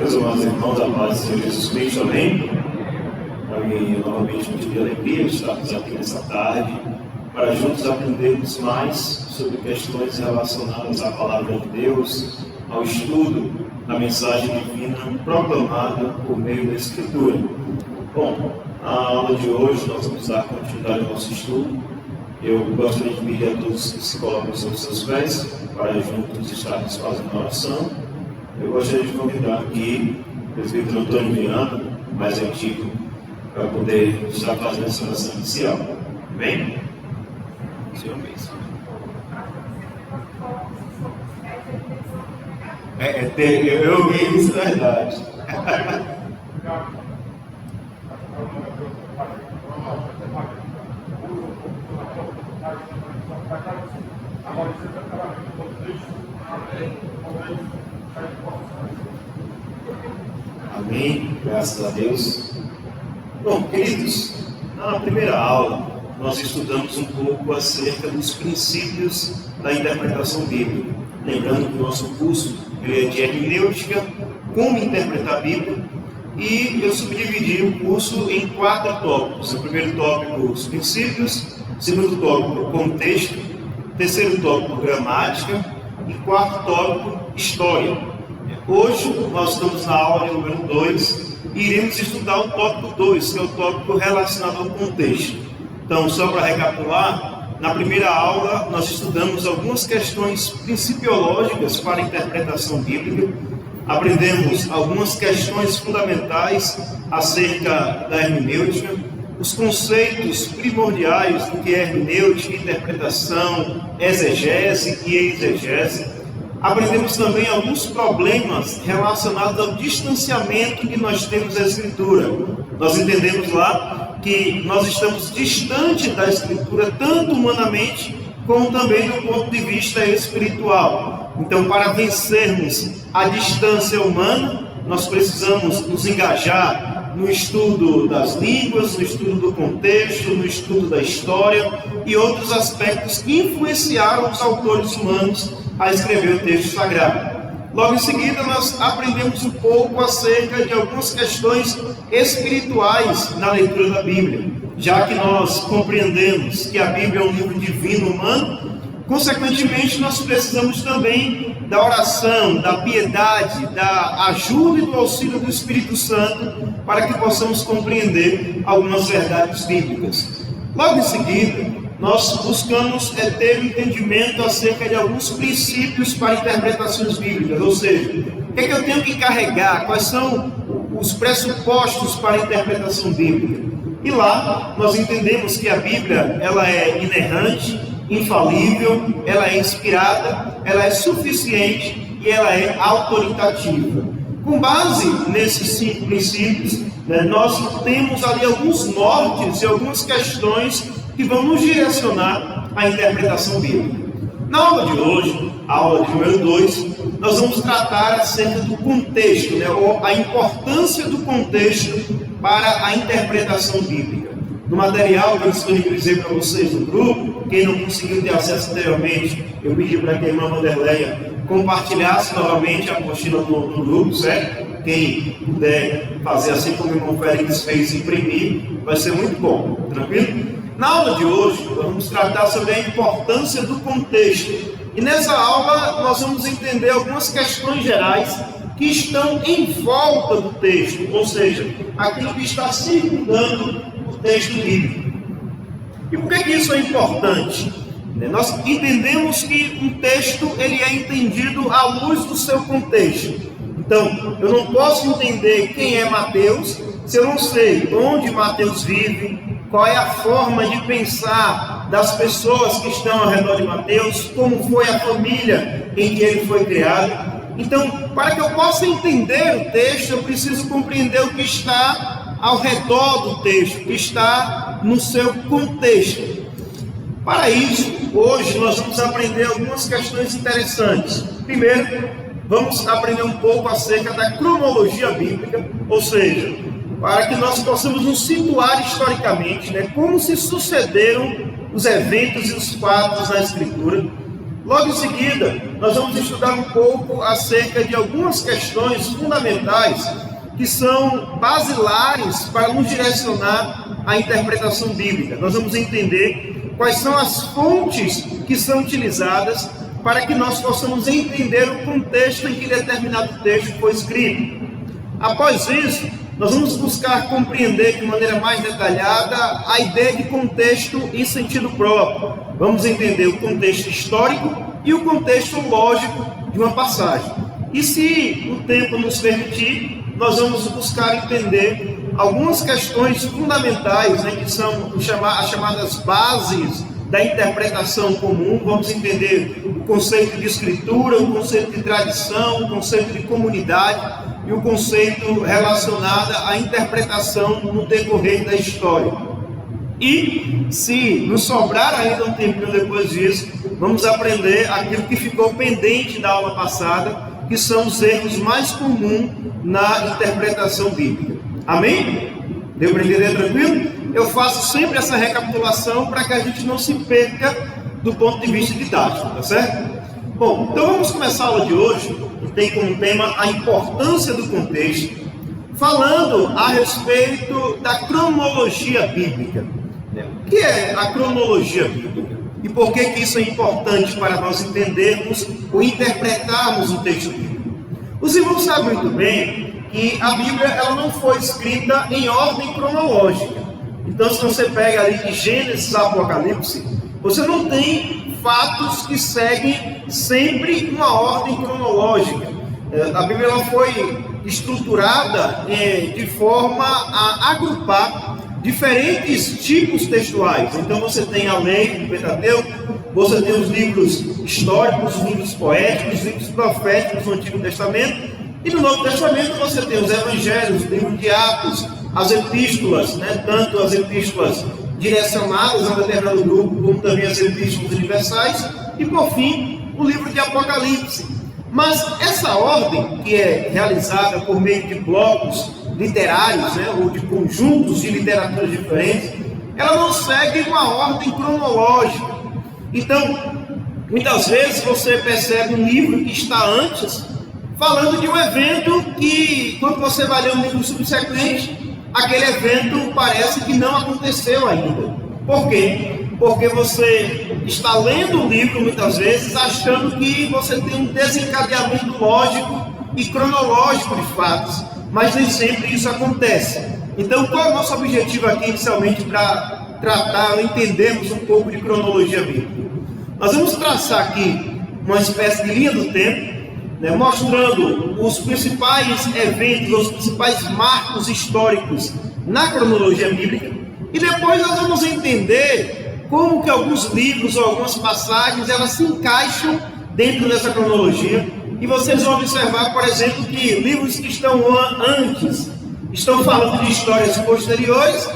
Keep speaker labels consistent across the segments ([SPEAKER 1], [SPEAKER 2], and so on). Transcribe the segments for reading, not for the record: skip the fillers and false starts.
[SPEAKER 1] Meus amados irmãos, a paz do Senhor Jesus Cristo, amém? Para mim, novamente, muito de alegria estarmos aqui nessa tarde, para juntos aprendermos mais sobre questões relacionadas à Palavra de Deus, ao estudo da mensagem divina proclamada por meio da Escritura. Bom, na aula de hoje nós vamos dar continuidade ao nosso estudo. Eu gostaria de pedir a todos que se colocam sobre seus pés, para juntos estarmos fazendo a oração. Eu gostaria de convidar aqui o presbítero Antônio Viana, mais antigo, para poder estar fazendo essa oração inicial. Amém? Senhor mesmo. Eu vi isso, é verdade. Amém, graças a Deus. Bom, queridos, na primeira aula nós estudamos um pouco acerca dos princípios da interpretação bíblica. Lembrando que o nosso curso é de hermenêutica, como interpretar a Bíblia, e eu subdividi o curso em 4 tópicos. O primeiro tópico, os princípios; segundo tópico, o contexto; terceiro tópico, gramática; e quarto tópico, história. Hoje nós estamos na aula número 2 e iremos estudar o tópico 2, que é o tópico relacionado ao contexto. Então, só para recapitular, na primeira aula nós estudamos algumas questões principiológicas para a interpretação bíblica, aprendemos algumas questões fundamentais acerca da hermenêutica, os conceitos primordiais do que é hermenêutica, interpretação, exegese e exegese. Aprendemos também alguns problemas relacionados ao distanciamento que nós temos da Escritura. Nós entendemos lá que nós estamos distante da Escritura, tanto humanamente, como também do ponto de vista espiritual. Então, para vencermos a distância humana, nós precisamos nos engajar no estudo das línguas, no estudo do contexto, no estudo da história e outros aspectos que influenciaram os autores humanos a escrever o texto sagrado. Logo em seguida, nós aprendemos um pouco acerca de algumas questões espirituais na leitura da Bíblia, já que nós compreendemos que a Bíblia é um livro divino humano. Consequentemente, nós precisamos também da oração, da piedade, da ajuda e do auxílio do Espírito Santo para que possamos compreender algumas verdades bíblicas. Logo em seguida, nós buscamos ter um entendimento acerca de alguns princípios para interpretações bíblicas, ou seja, o que é que eu tenho que carregar, quais são os pressupostos para a interpretação bíblica. E lá nós entendemos que a Bíblia ela é inerrante, infalível, ela é inspirada, ela é suficiente e ela é autoritativa. Com base nesses 5 princípios, nós temos ali alguns nortes e algumas questões que vão nos direcionar à interpretação bíblica. Na aula de hoje, a aula de número 2, nós vamos tratar acerca do contexto, ou a importância do contexto para a interpretação bíblica. No material que eu disponibilizei para vocês no grupo, quem não conseguiu ter acesso anteriormente, eu pedi para que a irmã Vanderleia compartilhasse novamente a apostila no grupo, certo? Quem puder fazer assim como o irmão Félix fez, imprimir, vai ser muito bom, tranquilo? Na aula de hoje, nós vamos tratar sobre a importância do contexto. E nessa aula, nós vamos entender algumas questões gerais que estão em volta do texto, ou seja, aquilo que está circundando o texto bíblico. E por que isso é importante? Nós entendemos que um texto ele é entendido à luz do seu contexto. Então, eu não posso entender quem é Mateus se eu não sei onde Mateus vive, qual é a forma de pensar das pessoas que estão ao redor de Mateus, como foi a família em que ele foi criado. Então, para que eu possa entender o texto, eu preciso compreender o que está ao redor do texto, o que está no seu contexto. Para isso, hoje nós vamos aprender algumas questões interessantes. Primeiro, vamos aprender um pouco acerca da cronologia bíblica, ou seja, para que nós possamos nos situar historicamente, como se sucederam os eventos e os fatos na Escritura. Logo em seguida, nós vamos estudar um pouco acerca de algumas questões fundamentais que são basilares para nos direcionar à interpretação bíblica. Nós vamos entender quais são as fontes que são utilizadas para que nós possamos entender o contexto em que determinado texto foi escrito. Após isso, nós vamos buscar compreender de maneira mais detalhada a ideia de contexto em sentido próprio. Vamos entender o contexto histórico e o contexto lógico de uma passagem. E se o tempo nos permitir, nós vamos buscar entender algumas questões fundamentais, que são as chamadas bases da interpretação comum. Vamos entender o conceito de escritura, o conceito de tradição, o conceito de comunidade e o conceito relacionado à interpretação no decorrer da história. E, se nos sobrar ainda um tempinho depois disso, vamos aprender aquilo que ficou pendente da aula passada, que são os erros mais comuns na interpretação bíblica. Amém? Deu para entender tranquilo? Eu faço sempre essa recapitulação para que a gente não se perca do ponto de vista didático, tá certo? Bom, então vamos começar a aula de hoje, que tem como tema a importância do contexto, falando a respeito da cronologia bíblica. O que é a cronologia bíblica? E por que isso é importante para nós entendermos ou interpretarmos o texto bíblico? Os irmãos sabem muito bem que a Bíblia ela não foi escrita em ordem cronológica. Então, se você pega ali de Gênesis a Apocalipse, você não tem fatos que seguem sempre uma ordem cronológica. A Bíblia ela foi estruturada de forma a agrupar diferentes tipos textuais. Então você tem a lei, o Pentateuco, você tem os livros históricos, os livros poéticos, os livros proféticos do Antigo Testamento, e no Novo Testamento você tem os evangelhos, o livro de Atos, as epístolas, tanto as epístolas direcionadas a um determinado grupo, como também as epístolas universais, e por fim, o livro de Apocalipse. Mas essa ordem, que é realizada por meio de blocos literários, ou de conjuntos de literaturas diferentes, ela não segue uma ordem cronológica. Então, muitas vezes você percebe um livro que está antes, falando de um evento que, quando você vai ler um livro subsequente, aquele evento parece que não aconteceu ainda. Por quê? Porque você está lendo o livro muitas vezes achando que você tem um desencadeamento lógico e cronológico de fatos, mas nem sempre isso acontece. Então, qual é o nosso objetivo aqui inicialmente para tratar, entendermos um pouco de cronologia bíblica? Nós vamos traçar aqui uma espécie de linha do tempo, mostrando os principais eventos, os principais marcos históricos na cronologia bíblica, e depois nós vamos entender como que alguns livros ou algumas passagens elas se encaixam dentro dessa cronologia. E vocês vão observar, por exemplo, que livros que estão antes estão falando de histórias posteriores,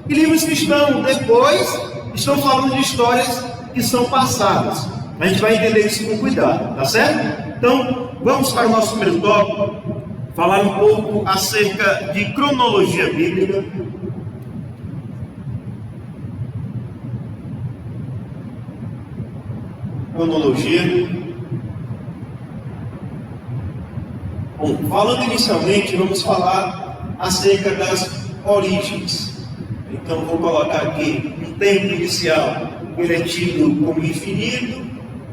[SPEAKER 1] e livros que estão depois estão falando de histórias que são passadas. A gente vai entender isso com cuidado, tá certo? Então, vamos para o nosso primeiro tópico, falar um pouco acerca de cronologia bíblica. Cronologia. Bom, falando inicialmente, vamos falar acerca das origens. Então, vou colocar aqui um tempo inicial, ele é tido como infinito,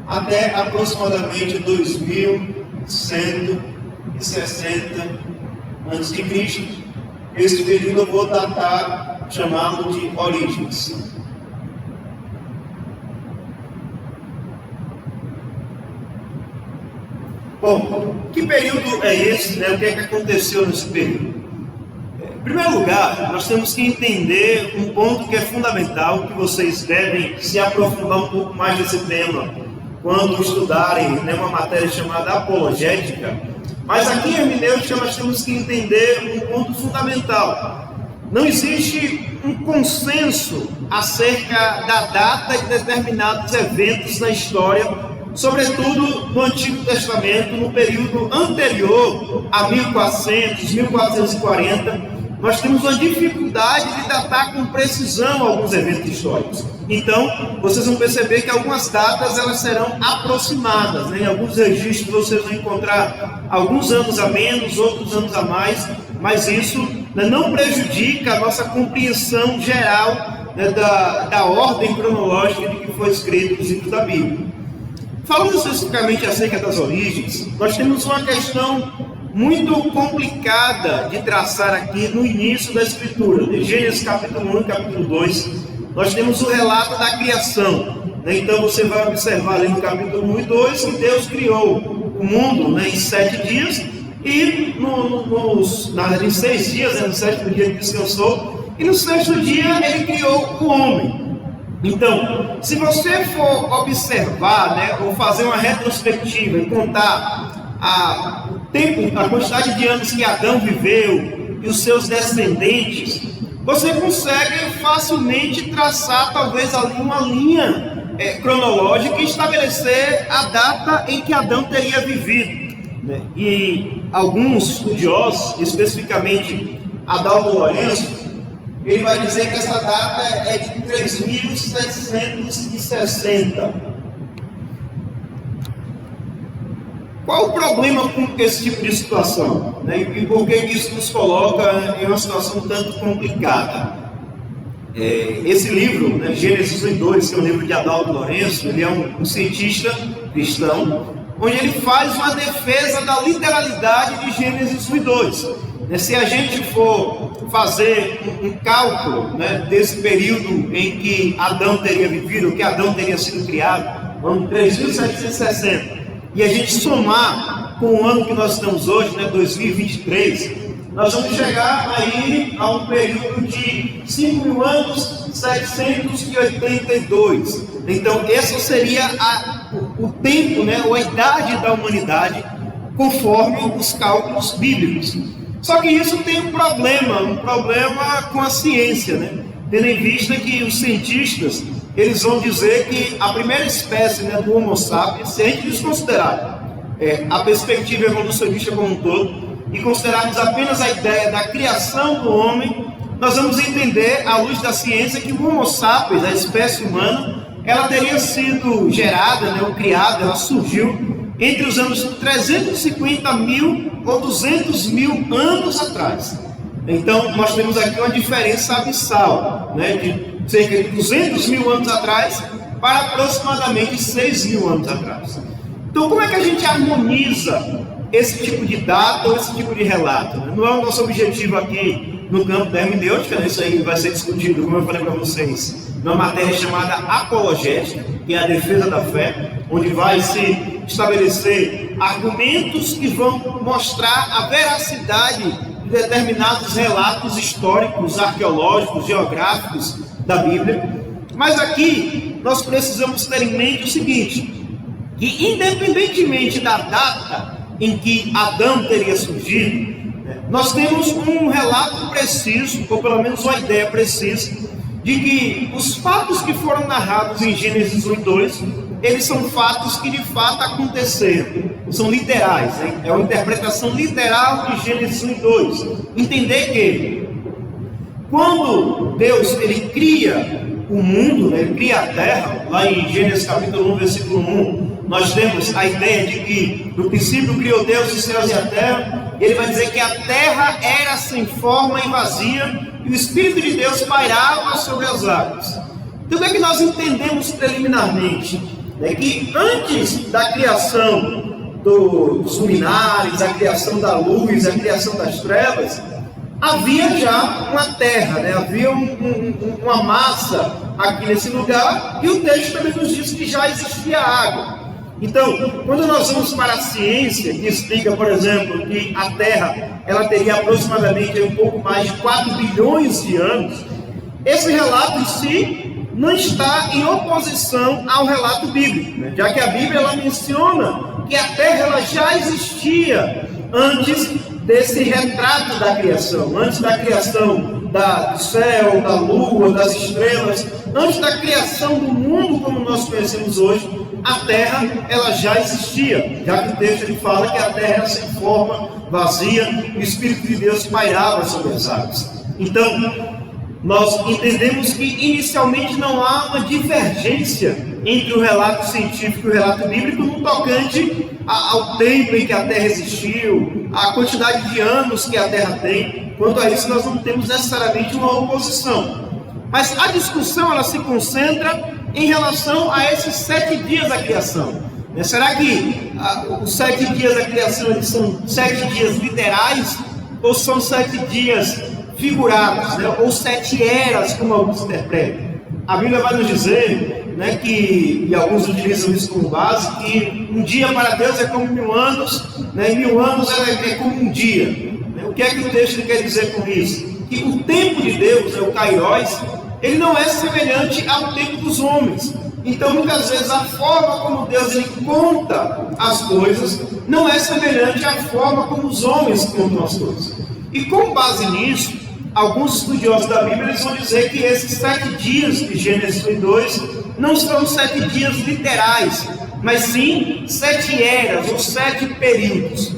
[SPEAKER 1] até aproximadamente 2160 a.C. Esse período eu vou datar chamado de origens. Bom, que período é esse? O que é que aconteceu nesse período? Em primeiro lugar, nós temos que entender um ponto que é fundamental, que vocês devem se aprofundar um pouco mais nesse tema quando estudarem uma matéria chamada apologética. Mas aqui em hermenêutica nós temos que entender um ponto fundamental. Não existe um consenso acerca da data de determinados eventos na história, sobretudo no Antigo Testamento, no período anterior a 1400, 1440, nós temos uma dificuldade de datar com precisão alguns eventos históricos. Então, vocês vão perceber que algumas datas elas serão aproximadas, né? Em alguns registros vocês vão encontrar alguns anos a menos, outros anos a mais, mas isso, né, não prejudica a nossa compreensão geral, né, da ordem cronológica de que foi escrito os livros da Bíblia. Falando especificamente acerca das origens, nós temos uma questão muito complicada de traçar aqui no início da Escritura. De Gênesis capítulo 1 e capítulo 2, nós temos o relato da criação. Então você vai observar ali no capítulo 1 e 2 que Deus criou o mundo, né, em 7 dias, e em 6 dias, no 7º dia ele descansou, e no 6º dia ele criou o homem. Então, se você for observar, né, ou fazer uma retrospectiva e contar a quantidade de anos que Adão viveu e os seus descendentes, você consegue facilmente traçar talvez ali uma linha cronológica e estabelecer a data em que Adão teria vivido, né? E alguns estudiosos, especificamente Adaldo Lourenço, ele vai dizer que essa data é de 3760. Qual o problema com esse tipo de situação, né? E por que isso nos coloca em uma situação tanto complicada? Esse livro, né, Gênesis 1 e 2, que é um livro de Adaldo Lourenço, ele é um cientista cristão, onde ele faz uma defesa da literalidade de Gênesis 1 e 2. Se a gente for fazer um cálculo, né, desse período em que Adão teria vivido, que Adão teria sido criado, ano 3760, e a gente somar com o ano que nós estamos hoje, né, 2023, nós vamos chegar aí a um período de 5.782. Então, esse seria o tempo, né, ou a idade da humanidade, conforme os cálculos bíblicos. Só que isso tem um problema com a ciência, né? Tendo em vista que os cientistas, eles vão dizer que a primeira espécie, né, do Homo sapiens, se a gente desconsiderar a perspectiva evolucionista como um todo, e considerarmos apenas a ideia da criação do homem, nós vamos entender, à luz da ciência, que o Homo sapiens, a espécie humana, ela teria sido gerada, né, ou criada, ela surgiu entre os anos 350 mil ou 200 mil anos atrás. Então, nós temos aqui uma diferença abissal, né, de cerca de 200 mil anos atrás para aproximadamente 6 mil anos atrás. Então, como é que a gente harmoniza esse tipo de data ou esse tipo de relato? Não é o nosso objetivo aqui no campo da hermenêutica, né? Isso aí vai ser discutido, como eu falei para vocês, numa matéria chamada apologética, que é a defesa da fé, onde vai se estabelecer argumentos que vão mostrar a veracidade de determinados relatos históricos, arqueológicos, geográficos da Bíblia. Mas aqui nós precisamos ter em mente o seguinte, que independentemente da data em que Adão teria surgido, nós temos um relato preciso, ou pelo menos uma ideia precisa, de que os fatos que foram narrados em Gênesis 1 e 2, eles são fatos que de fato aconteceram, são literais, hein? É uma interpretação literal de Gênesis 1 e 2. Entender que quando Deus ele cria o mundo, né, ele cria a terra, lá em Gênesis capítulo 1, versículo 1, nós temos a ideia de que no princípio criou Deus os céus e a terra. Ele vai dizer que a terra era sem forma e vazia, e o Espírito de Deus pairava sobre as águas. Então o que é que nós entendemos preliminarmente? É que antes da criação dos luminares, da criação da luz, da criação das trevas, havia já uma terra, né? Havia uma massa aqui nesse lugar, e o texto também nos diz que já existia água. Então, quando nós vamos para a ciência, que explica, por exemplo, que a Terra ela teria aproximadamente um pouco mais de 4 bilhões de anos, esse relato em si não está em oposição ao relato bíblico, né? Já que a Bíblia ela menciona que a Terra ela já existia antes desse retrato da criação, antes da criação do céu, da lua, das estrelas, antes da criação do mundo como nós conhecemos hoje. A terra ela já existia, já que o texto ele fala que a terra era sem forma, vazia, e o Espírito de Deus pairava sobre as águas. Então, nós entendemos que inicialmente não há uma divergência entre o relato científico e o relato bíblico no tocante ao tempo em que a Terra existiu, a quantidade de anos que a Terra tem. Quanto a isso, nós não temos necessariamente uma oposição. Mas a discussão ela se concentra em relação a esses 7 dias da criação. Será que os 7 dias da criação eles são 7 dias literais ou são 7 dias figurados, né? Ou 7 eras, como alguns interpretam? A Bíblia vai nos dizer, né, que, e alguns utilizam isso como base, que um dia para Deus é como 1000 anos, né, e 1000 anos é como um dia. Né? O que é que o texto quer dizer com isso? Que o tempo de Deus, o Kairos, ele não é semelhante ao tempo dos homens. Então, muitas vezes, a forma como Deus ele conta as coisas não é semelhante à forma como os homens contam as coisas. E com base nisso, alguns estudiosos da Bíblia eles vão dizer que esses 7 dias de Gênesis 1 e 2 não são 7 dias literais, mas sim 7 eras ou 7 períodos.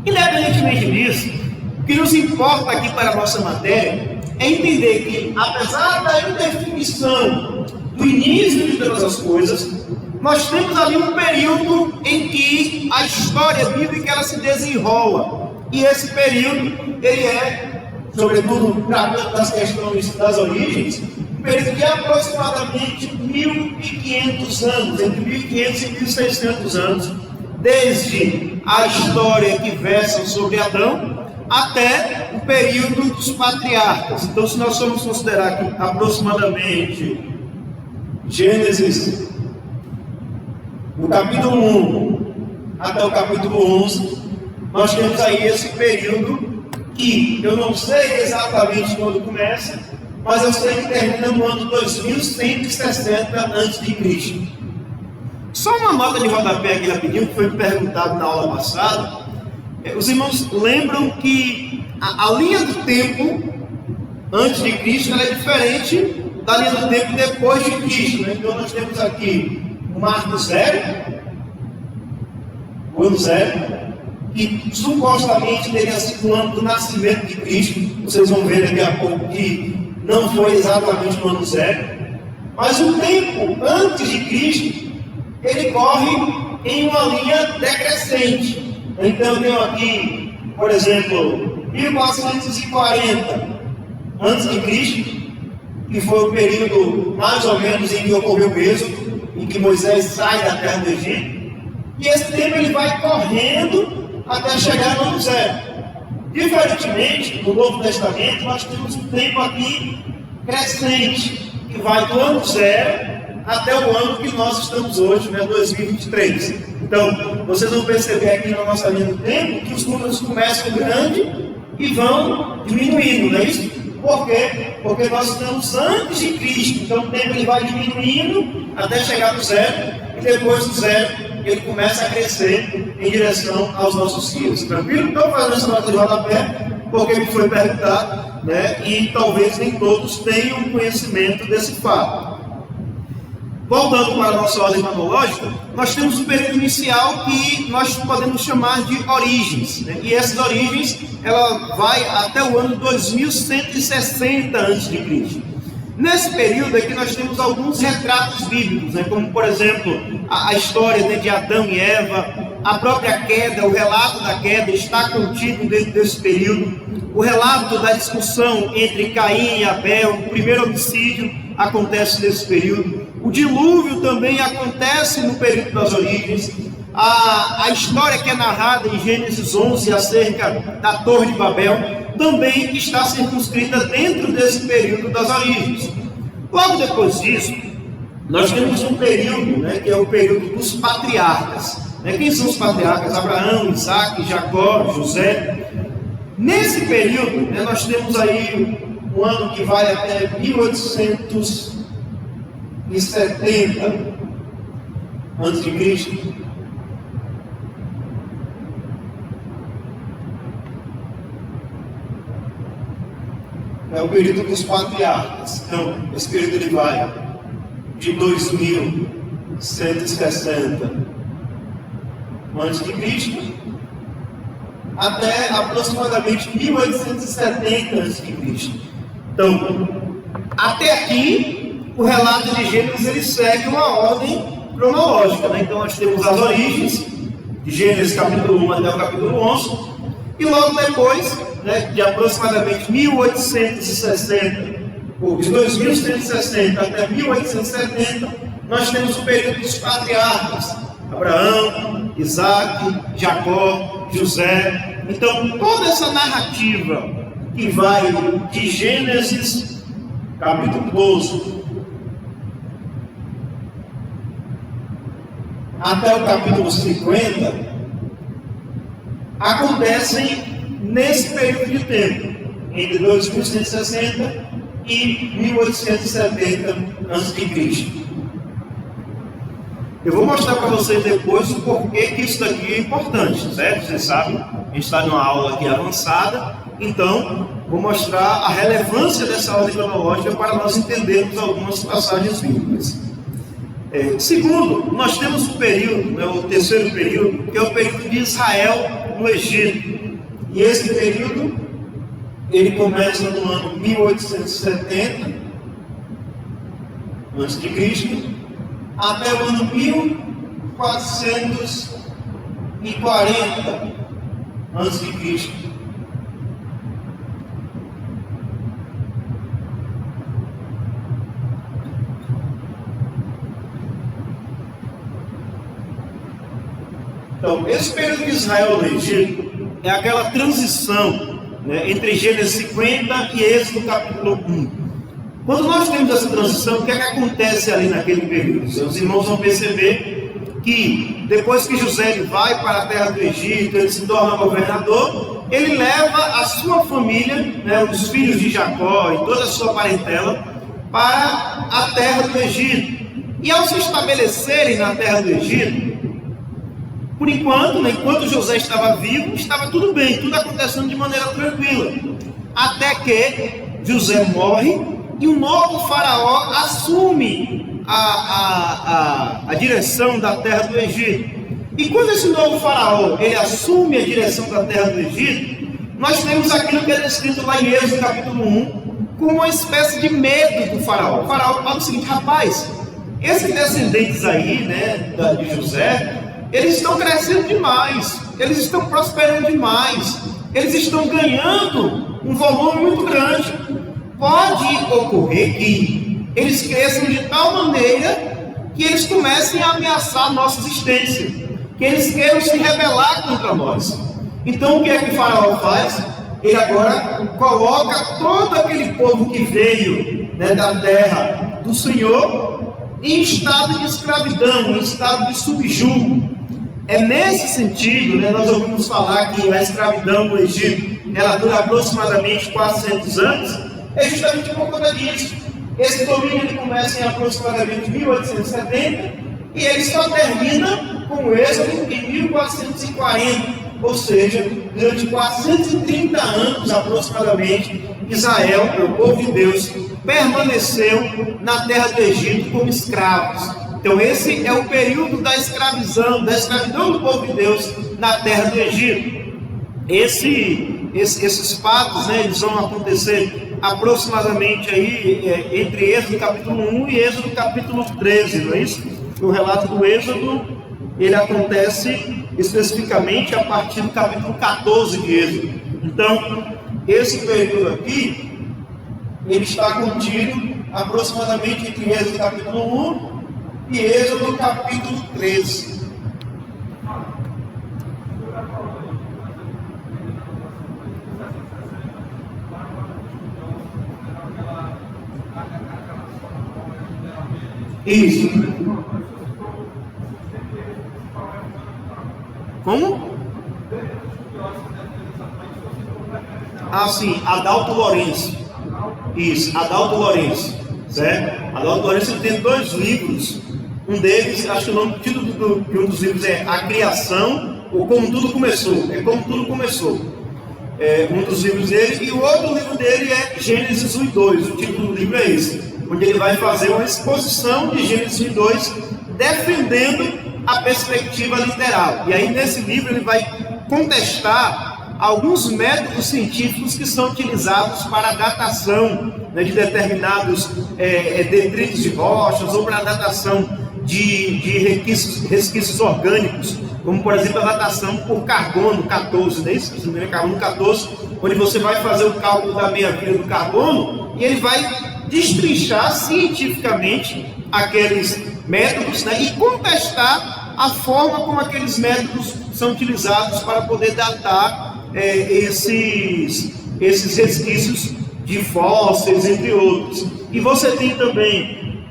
[SPEAKER 1] Independentemente disso, o que nos importa aqui para a nossa matéria é entender que, apesar da indefinição do início de todas as coisas, nós temos ali um período em que a história bíblica ela se desenrola. E esse período, ele é, sobretudo, tratando das questões das origens, um período de aproximadamente 1500 anos, entre 1500 e 1600 anos, desde a história que versa sobre Adão até o período dos patriarcas. Então, se nós formos considerar que aproximadamente Gênesis, do capítulo 1 até o capítulo 11, nós temos aí esse período que eu não sei exatamente quando começa, mas eu sei que termina no ano 2160 a.C. Só uma nota de rodapé aqui rapidinho, que foi me perguntado na aula passada. Os irmãos lembram que a linha do tempo antes de Cristo ela é diferente da linha do tempo depois de Cristo, né? Então nós temos aqui o marco zero, o ano zero, que supostamente teria sido o ano do nascimento de Cristo. Vocês vão ver daqui a pouco que não foi exatamente no ano zero, mas o tempo antes de Cristo ele corre em uma linha decrescente. Então eu tenho aqui, por exemplo, 1440 antes de Cristo, que foi o período mais ou menos em que ocorreu o êxodo, em que Moisés sai da terra do Egito, e esse tempo ele vai correndo até chegar no ano zero. Diferentemente, no Novo Testamento, nós temos um tempo aqui crescente, que vai do ano zero até o ano que nós estamos hoje, né, 2023. Então, vocês vão perceber aqui na nossa linha do tempo que os números começam grande e vão diminuindo, não é isso? Por quê? Porque nós estamos antes de Cristo, então o tempo ele vai diminuindo até chegar no zero, e depois do zero ele começa a crescer em direção aos nossos dias. Tranquilo? Então, fazendo essa nota de rodapé, porque me foi perguntado, né? E talvez nem todos tenham conhecimento desse fato. Voltando para a nossa ordem cronológica, nós temos um período inicial que nós podemos chamar de origens, né? E essas origens ela vai até o ano 2160 a.C. Nesse período aqui nós temos alguns retratos bíblicos, né? Como por exemplo a história, né, de Adão e Eva, a própria queda, o relato da queda está contido dentro desse período, o relato da discussão entre Caim e Abel, o primeiro homicídio acontece nesse período. O dilúvio também acontece no período das origens. A história que é narrada em Gênesis 11 acerca da Torre de Babel também está circunscrita dentro desse período das origens. Logo depois disso, nós temos um período, né, que é o período dos patriarcas. Né? Quem são os patriarcas? Abraão, Isaac, Jacó, José. Nesse período, né, nós temos aí um ano que vai até 1870 antes de Cristo. É o período dos patriarcas. Então, esse período ele vai de 2160 antes de Cristo até aproximadamente 1870 a.C. Então, até aqui, o relato de Gênesis ele segue uma ordem cronológica, né? Então, nós temos as origens, de Gênesis capítulo 1 até o capítulo 11, e logo depois, né, de aproximadamente 1860, ou de 2160 até 1870, nós temos o período dos patriarcas, Abraão, Isaac, Jacó, José. Então, toda essa narrativa que vai de Gênesis, capítulo 12, até o capítulo 50, acontecem nesse período de tempo, entre 2160 e 1870 a.C. Eu vou mostrar para vocês depois o porquê que isso daqui é importante, certo? Vocês sabem, a gente está numa aula aqui avançada, então vou mostrar a relevância dessa ordem cronológica para nós entendermos algumas passagens bíblicas. Segundo, nós temos o período, né, o terceiro período, que é o período de Israel no Egito. E esse período, ele começa no ano 1870 a.C., até o ano 1440 a.C. Então, esse período de Israel no Egito é aquela transição, né, entre Gênesis 50 e Êxodo capítulo 1. Quando nós temos essa transição, o que é que acontece ali naquele período? Os irmãos vão perceber que depois que José ele vai para a terra do Egito, ele se torna governador, ele leva a sua família, né, os filhos de Jacó e toda a sua parentela, para a terra do Egito. E ao se estabelecerem na terra do Egito, por enquanto, né, enquanto José estava vivo, estava tudo bem, tudo acontecendo de maneira tranquila. Até que José morre e um novo faraó assume a direção da terra do Egito. E quando esse novo faraó ele assume a direção da terra do Egito, nós temos aquilo que é descrito lá em Êxodo capítulo 1, com uma espécie de medo do faraó. O faraó fala o seguinte: rapaz, esses descendentes aí, né, de José, eles estão crescendo demais, eles estão prosperando demais, eles estão ganhando um volume muito grande. Pode ocorrer que eles cresçam de tal maneira que eles comecem a ameaçar a nossa existência, que eles queiram se rebelar contra nós. Então o que é que o faraó faz? Ele agora coloca todo aquele povo que veio, né, da terra do Senhor em estado de escravidão, em estado de subjugo. É nesse sentido, né, nós ouvimos falar que a escravidão no Egito ela dura aproximadamente 400 anos, é justamente por conta disso. Esse domínio ele começa em aproximadamente 1870 e ele só termina com o Êxodo em 1440, ou seja, durante 430 anos aproximadamente, Israel, o povo de Deus, permaneceu na terra do Egito como escravos. Então esse é o período da escravidão do povo de Deus na terra do Egito. Esses fatos, né, eles vão acontecer aproximadamente aí, entre Êxodo capítulo 1 e Êxodo capítulo 13, não é isso? O relato do Êxodo, ele acontece especificamente a partir do capítulo 14 de Êxodo. Então, esse período aqui, ele está contido aproximadamente entre Êxodo capítulo 1 e Êxodo capítulo 13. Isso. Como? Ah, sim, Adalto Lourenço. Isso, Adalto Lourenço. Certo? Adalto Lourenço tem 2 livros. Um deles, acho que o nome, título de um dos livros é A Criação, ou Como Tudo Começou. É Como Tudo Começou. É um dos livros dele. E o outro livro dele é Gênesis 1 e 2. O título do livro é esse, onde ele vai fazer uma exposição de Gênesis 1 e 2, defendendo a perspectiva literal. E aí nesse livro ele vai contestar alguns métodos científicos que são utilizados para a datação, né, de determinados detritos de rochas, ou para a datação de resquícios orgânicos, como por exemplo a datação por carbono 14, né? Isso, carbono 14, onde você vai fazer o cálculo da meia-vida do carbono e ele vai destrinchar cientificamente aqueles métodos, né, e contestar a forma como aqueles métodos são utilizados para poder datar esses resquícios de fósseis, entre outros. E você tem também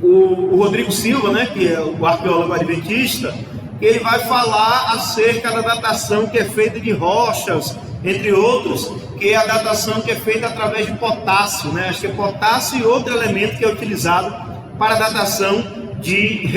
[SPEAKER 1] o Rodrigo Silva, né, que é o arqueólogo adventista, que ele vai falar acerca da datação que é feita de rochas, entre outros, que é a datação que é feita através de potássio, né? Acho que é potássio e outro elemento que é utilizado para a datação de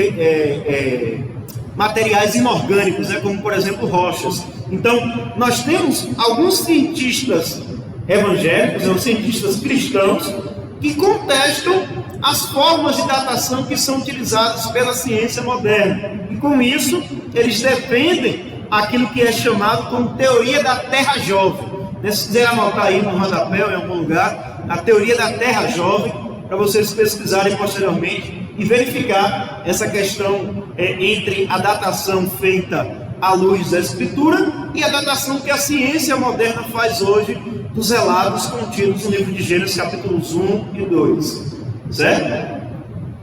[SPEAKER 1] materiais inorgânicos, né? Como por exemplo rochas. Então, nós temos alguns cientistas evangélicos, ou cientistas cristãos, que contestam as formas de datação que são utilizadas pela ciência moderna. E com isso, eles defendem aquilo que é chamado como teoria da Terra Jovem. Se quiser anotar aí no rodapé, em algum lugar, a teoria da Terra Jovem, para vocês pesquisarem posteriormente e verificar essa questão entre a datação feita à luz da Escritura e a datação que a ciência moderna faz hoje dos relatos contidos no livro de Gênesis, capítulos 1 e 2. Certo?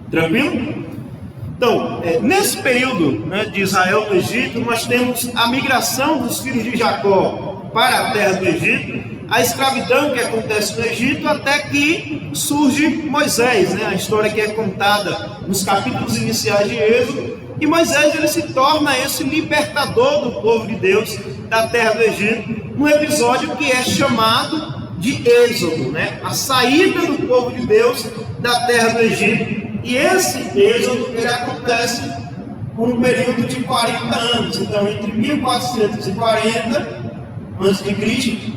[SPEAKER 1] Tranquilo? Então, nesse período, né, de Israel no Egito, nós temos a migração dos filhos de Jacó para a terra do Egito, a escravidão que acontece no Egito, até que surge Moisés, né, a história que é contada nos capítulos iniciais de Êxodo, e Moisés ele se torna esse libertador do povo de Deus da terra do Egito, num episódio que é chamado de Êxodo, né, a saída do povo de Deus da terra do Egito. E esse êxodo ele acontece por um período de 40 anos. Então, entre 1440 a.C.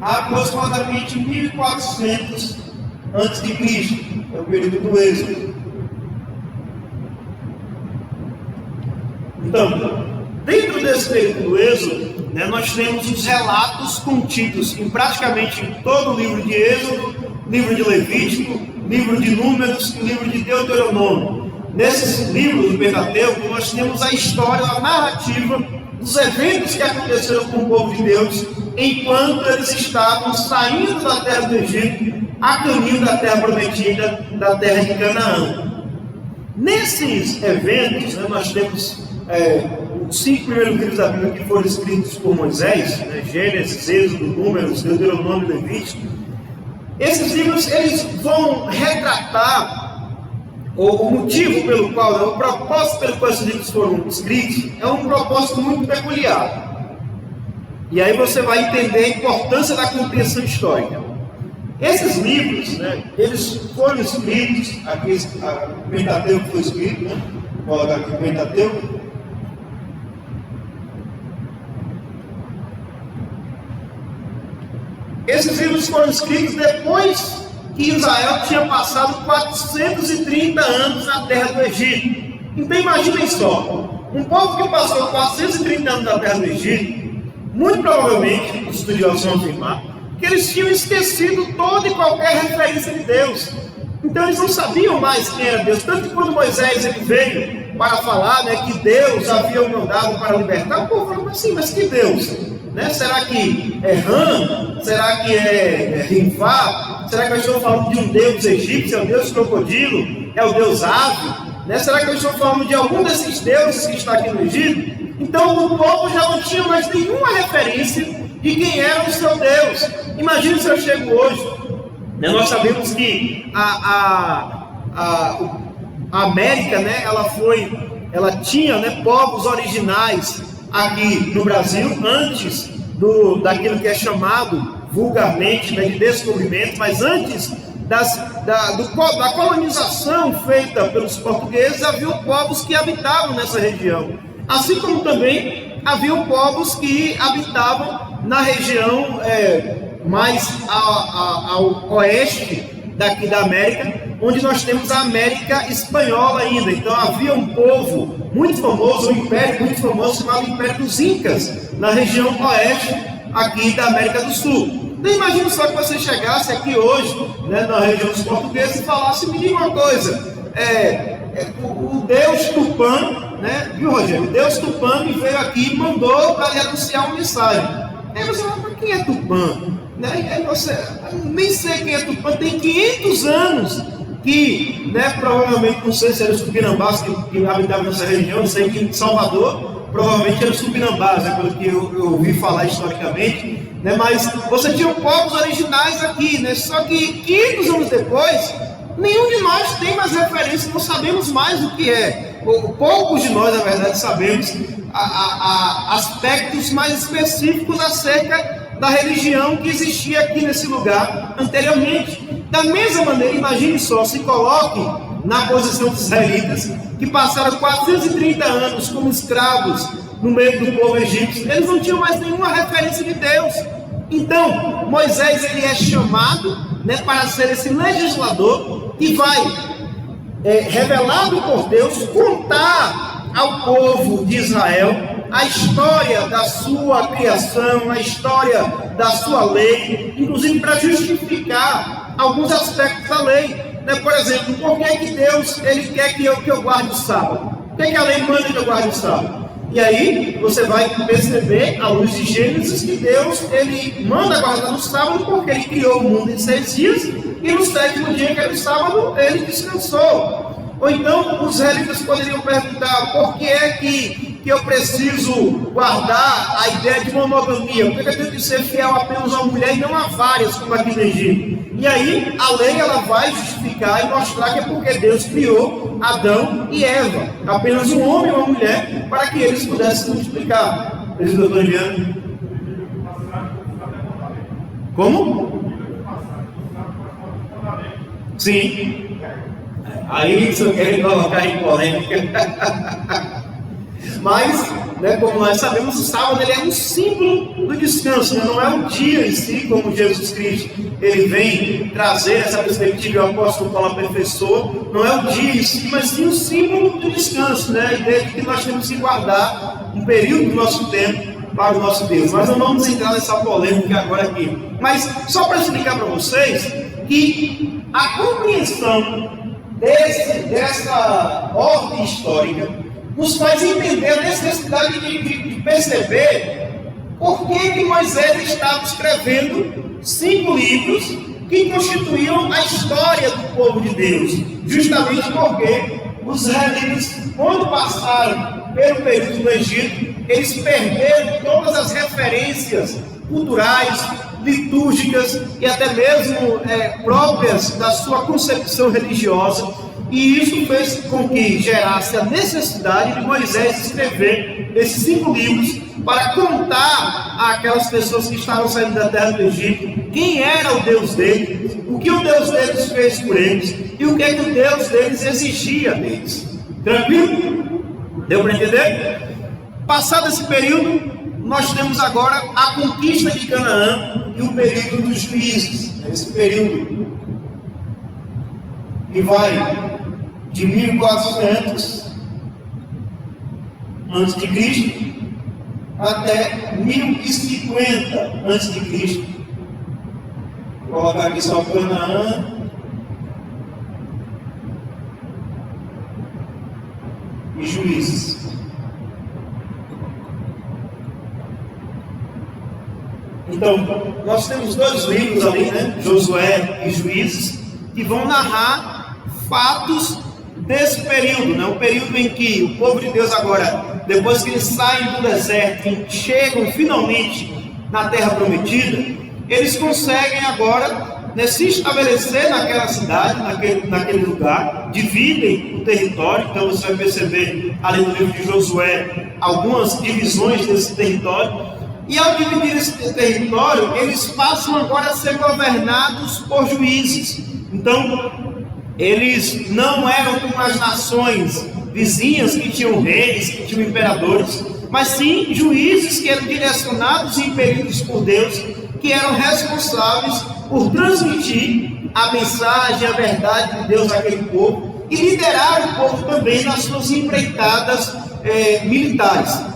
[SPEAKER 1] a aproximadamente 1400 a.C. é o período do êxodo. Então, dentro desse período do êxodo, né, nós temos os relatos contidos em praticamente todo o livro de Êxodo, livro de Levítico, livro de Números e livro de Deuteronômio. Nesses livros do Pentateuco, nós temos a história, a narrativa dos eventos que aconteceram com o povo de Deus enquanto eles estavam saindo da terra do Egito a caminho da terra prometida, da terra de Canaã. Nesses eventos, né, nós temos os 5 primeiros livros da Bíblia que foram escritos por Moisés, né, Gênesis, Êxodo, Números, Deuteronômio e Levítico. Esses livros eles vão retratar o motivo pelo qual, o propósito pelo qual esses livros foram escritos é um propósito muito peculiar. E aí você vai entender a importância da compreensão histórica. Esses livros, né, eles foram escritos, aqui o Pentateuco foi escrito, né? Vou colocar aqui o Pentateuco. Esses livros foram escritos depois que Israel tinha passado 430 anos na terra do Egito. Então imaginem só, um povo que passou 430 anos na terra do Egito, muito provavelmente, os estudiosos vão afirmar, que eles tinham esquecido toda e qualquer referência de Deus. Então eles não sabiam mais quem era Deus. Tanto que quando Moisés ele veio para falar, né, que Deus havia o mandado para libertar, o povo falou assim, mas que Deus? Né? Será que é Ram? Será que é Rinfá? Será que eu estou falando de um deus egípcio? É o deus crocodilo? É o deus ave? Né? Será que eu estou falando de algum desses deuses que está aqui no Egito? Então o povo já não tinha mais nenhuma referência de quem era o seu Deus. Imagina se eu chego hoje, né? Nós sabemos que a América, né? ela tinha, né, povos originais aqui no Brasil, antes daquilo que é chamado vulgarmente, né, de descobrimento, mas antes da colonização feita pelos portugueses, havia povos que habitavam nessa região, assim como também havia povos que habitavam na região mais ao oeste daqui da América, onde nós temos a América Espanhola ainda. Então havia um povo muito famoso, um império muito famoso chamado Império dos Incas, na região oeste aqui da América do Sul. Então imagina só que você chegasse aqui hoje, né, na região dos portugueses e falasse, me diga uma coisa, o Deus Tupã, né, viu, Rogério? Deus Tupã me veio aqui e mandou para lhe anunciar uma mensagem. Aí você fala, mas quem é Tupã? Né? Aí você, nem sei quem é Tupã, tem 500 anos que, né, provavelmente, não sei se eram os tupinambás que habitavam nessa região, não sei que em Salvador, provavelmente eram os tupinambás, né, pelo que eu ouvi falar historicamente, né, mas você tinha povos originais aqui, né, só que 500 anos depois, nenhum de nós tem mais referência, não sabemos mais o que é. Poucos de nós, na verdade, sabemos aspectos mais específicos acerca da religião que existia aqui nesse lugar anteriormente. Da mesma maneira, imagine só, se coloque na posição dos israelitas, que passaram 430 anos como escravos no meio do povo egípcio. Eles não tinham mais nenhuma referência de Deus. Então, Moisés ele é chamado, né, para ser esse legislador que vai, revelado por Deus, contar ao povo de Israel a história da sua criação, a história da sua lei, inclusive para justificar alguns aspectos da lei, né? Por exemplo, por que Deus ele quer que eu guarde o sábado? Por que a lei manda que eu guarde o sábado? E aí você vai perceber, à luz de Gênesis, que Deus ele manda guardar no sábado porque ele criou o mundo em 6 dias e no 7º dia, que era o sábado, ele descansou. Ou então os israelitas poderiam perguntar, por que é que eu preciso guardar a ideia de monogamia? Por que eu tenho que ser fiel apenas a uma mulher e não a várias, como aqui no Egito? E aí a lei ela vai justificar e mostrar que é porque Deus criou Adão e Eva, apenas um homem e uma mulher, para que eles pudessem multiplicar. Doutor Eliane? Como? Sim. Aí isso quer colocar em polêmica. Mas, né, como nós sabemos, o sábado ele é um símbolo do descanso, né? Não é um dia em si, como Jesus Cristo ele vem trazer essa perspectiva, e o apóstolo Paulo aperfeiçoou. Não é o dia em si, mas sim um símbolo do descanso, né? A ideia de que nós temos que guardar um período do nosso tempo para o nosso Deus. Mas não vamos entrar nessa polêmica agora aqui. Mas só para explicar para vocês que a compreensão dessa ordem histórica nos faz entender a necessidade de perceber por que Moisés estava escrevendo 5 livros que constituíam a história do povo de Deus, justamente porque os israelitas, quando passaram pelo período do Egito, eles perderam todas as referências culturais, litúrgicas e até mesmo próprias da sua concepção religiosa, e isso fez com que gerasse a necessidade de Moisés escrever esses 5 livros para contar àquelas pessoas que estavam saindo da terra do Egito quem era o Deus deles, o que o Deus deles fez por eles e o que é que o Deus deles exigia deles. Tranquilo? Deu para entender? Passado esse período, nós temos agora a conquista de Canaã e o período dos juízes. Esse período que vai de 1400 a.C. até 1050 a.C. Vou colocar aqui só Canaã e Juízes. Então, nós temos 2 livros ali, né? Josué e Juízes, que vão narrar fatos desse período, né? O período em que o povo de Deus agora, depois que eles saem do deserto e chegam finalmente na terra prometida, eles conseguem agora, né, se estabelecer naquela cidade, naquele lugar, dividem o território. Então você vai perceber ali no livro de Josué algumas divisões desse território. E ao dividir esse território, eles passam agora a ser governados por juízes. Então, eles não eram como as nações vizinhas que tinham reis, que tinham imperadores, mas sim juízes que eram direcionados e impelidos por Deus, que eram responsáveis por transmitir a mensagem, a verdade de Deus àquele povo e liderar o povo também nas suas empreitadas militares.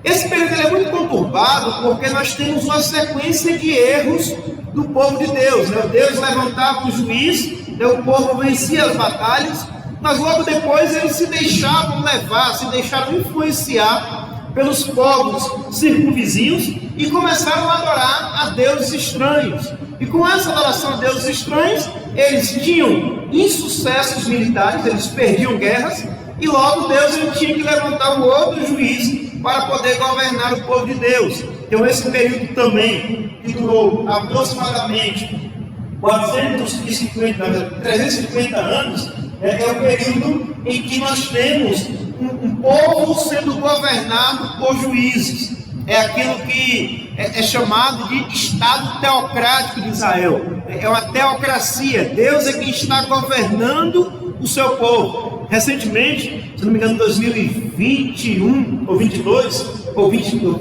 [SPEAKER 2] Esse período é muito conturbado porque nós temos uma sequência de erros do povo de Deus. Deus levantava um juiz, o povo vencia as batalhas, mas logo depois eles se deixavam levar, se deixaram influenciar pelos povos circunvizinhos e começaram a adorar a deuses estranhos. E com essa adoração a deuses estranhos, eles tinham insucessos militares, eles perdiam guerras, e logo Deus ele tinha que levantar um outro juiz para poder governar o povo de Deus. Então esse período também, que durou aproximadamente 350 anos, é o período em que nós temos um povo sendo governado por juízes. É aquilo que é chamado de Estado teocrático de Israel. É uma teocracia. Deus é quem está governando o seu povo. Recentemente, se não me engano, em 2021 ou 22, ou 21 ou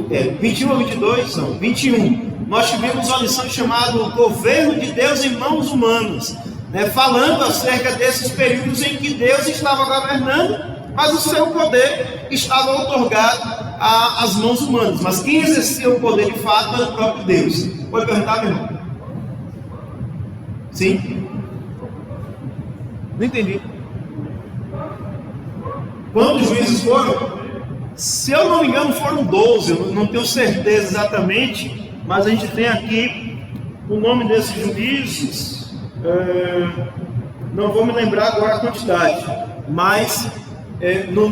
[SPEAKER 2] 22, não, 21, nós tivemos uma lição chamada Governo de Deus em Mãos Humanas, falando acerca desses períodos em que Deus estava governando, mas o seu poder estava outorgado às mãos humanas. Mas quem exercia o poder de fato era o próprio Deus. Pode perguntar, meu irmão? Sim? Não entendi. Quantos juízes foram? Se eu não me engano, foram 12. Eu não tenho certeza exatamente, mas a gente tem aqui o nome desses juízes. Não vou me lembrar agora a quantidade, mas no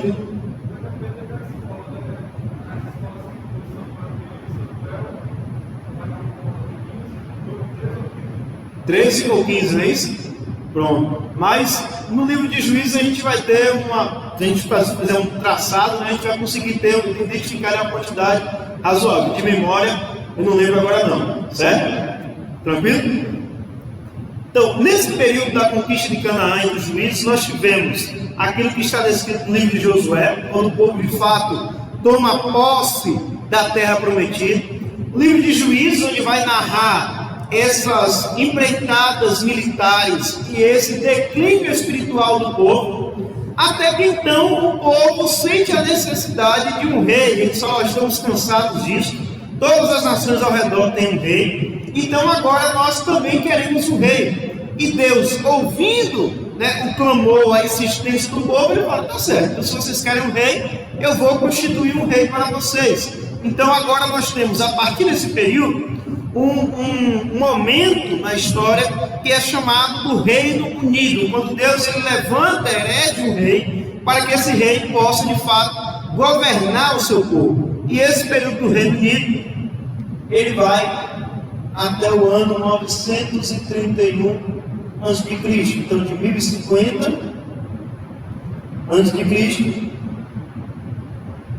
[SPEAKER 2] 13 ou 15, não é isso? Pronto. Mas no livro de Juízes a gente vai ter se a gente fizer um traçado, a gente vai conseguir identificar a quantidade razoável. De memória, eu não lembro agora não, certo? Tranquilo? Então, nesse período da conquista de Canaã e dos Juízes, nós tivemos aquilo que está descrito no livro de Josué, quando o povo de fato toma posse da terra prometida. O livro de Juízes, onde vai narrar essas empreitadas militares e esse declínio espiritual do povo, até que então o povo sente a necessidade de um rei. Eles só estamos cansados disso, todas as nações ao redor têm um rei, então agora nós também queremos um rei. E Deus, ouvindo o clamor, a insistência do povo, ele fala: tá certo, se vocês querem um rei, eu vou constituir um rei para vocês. Então agora nós temos, a partir desse período, um momento na história que é chamado do Reino Unido, quando Deus ele levanta, herege um rei, para que esse rei possa de fato governar o seu povo. E esse período do Reino Unido, ele vai até o ano 931 a.C., então de 1050 a.C.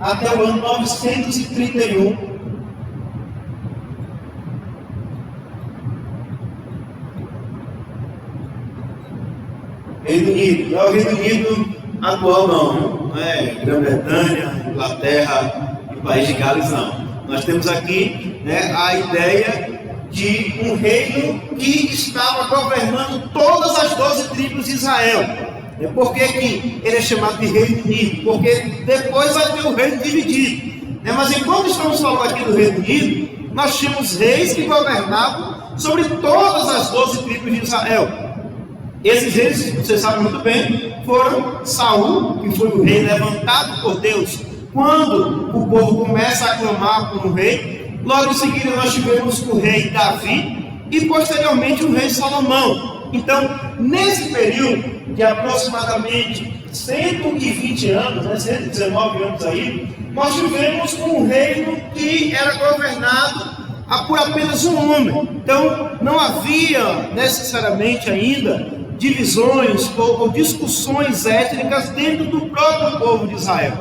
[SPEAKER 2] até o ano 931. Reino Unido, não é o Reino Unido atual não é Grã-Bretanha, Inglaterra e País de Gales não. Nós temos aqui a ideia de um reino que estava governando todas as 12 tribos de Israel. Por que ele é chamado de Reino Unido? Porque depois vai ter o reino dividido. Mas enquanto estamos falando aqui do Reino Unido, nós tínhamos reis que governavam sobre todas as 12 tribos de Israel. Esses reis, vocês sabem muito bem, foram Saul, que foi o rei levantado por Deus quando o povo começa a clamar por um rei. Logo em seguida nós tivemos o rei Davi e posteriormente o rei Salomão. Então, nesse período de aproximadamente 120 anos, 119 anos aí, nós tivemos um reino que era governado por apenas um homem. Então, não havia necessariamente ainda divisões ou discussões étnicas dentro do próprio povo de Israel.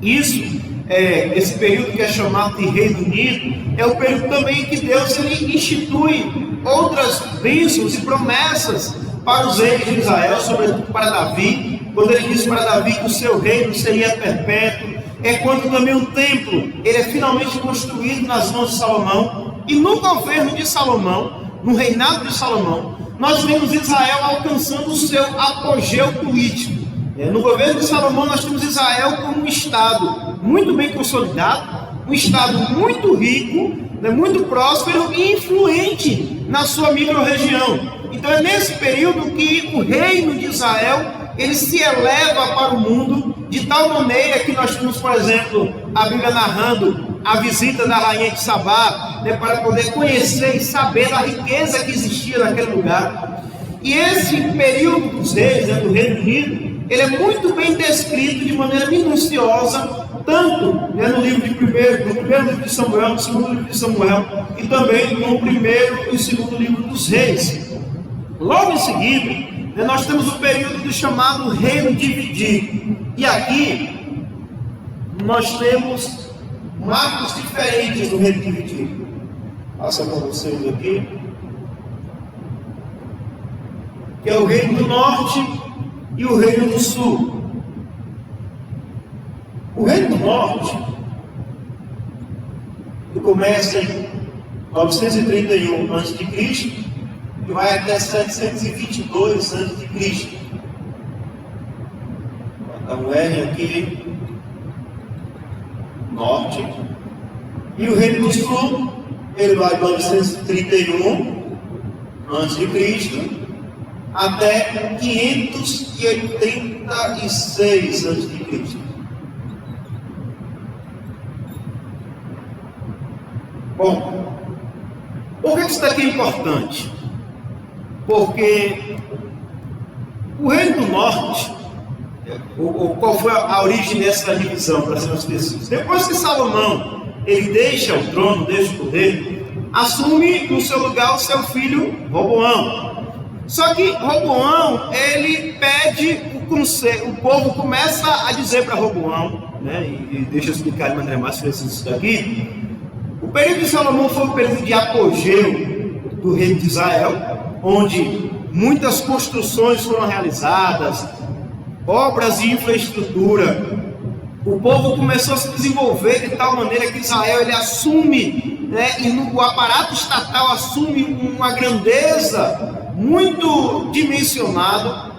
[SPEAKER 2] Esse período que é chamado de Reino Unido, é o período também que Deus ele institui outras bênçãos e promessas para os reis de Israel, sobretudo para Davi, quando ele disse para Davi que o seu reino seria perpétuo. É quando também o templo ele é finalmente construído nas mãos de Salomão. E no governo de Salomão, no reinado de Salomão, nós vemos Israel alcançando o seu apogeu político. No governo de Salomão nós temos Israel como um Estado muito bem consolidado, um Estado muito rico, né, muito próspero e influente na sua micro-região. Então é nesse período que o reino de Israel ele se eleva para o mundo, de tal maneira que nós temos, por exemplo, a Bíblia narrando a visita da rainha de Sabá, né, para poder conhecer e saber da riqueza que existia naquele lugar. E esse período dos reis, né, do Reino Unido, ele é muito bem descrito de maneira minuciosa, tanto, né, no primeiro livro de Samuel, no segundo livro de Samuel, e também no primeiro e segundo livro dos reis. Logo em seguida, né, nós temos o período do chamado reino dividido. E aqui nós temos marcos diferentes do reino dividido. Passa para vocês aqui. Que é o reino do norte e o reino do sul. O reino do norte, que começa em 931 a.C. e vai até 722 a.C. Vou botar um R aqui, norte. E o reino do sul, ele vai de 931 a.C. até 586 a.C. Bom, por que isso daqui é importante? Porque o reino do norte, qual foi a origem dessa divisão, para ser mais específico? Depois que Salomão ele deixa o trono, deixa o poder, assume no seu lugar o seu filho Roboão. Só que Roboão, ele pede o conselho, o povo começa a dizer para Roboão, né, e deixa eu explicar de maneira mais precisa isso daqui. O período de Salomão foi um período de apogeu do reino de Israel, onde muitas construções foram realizadas, obras de infraestrutura. O povo começou a se desenvolver de tal maneira que Israel ele assume, né, e o aparato estatal assume uma grandeza muito dimensionada.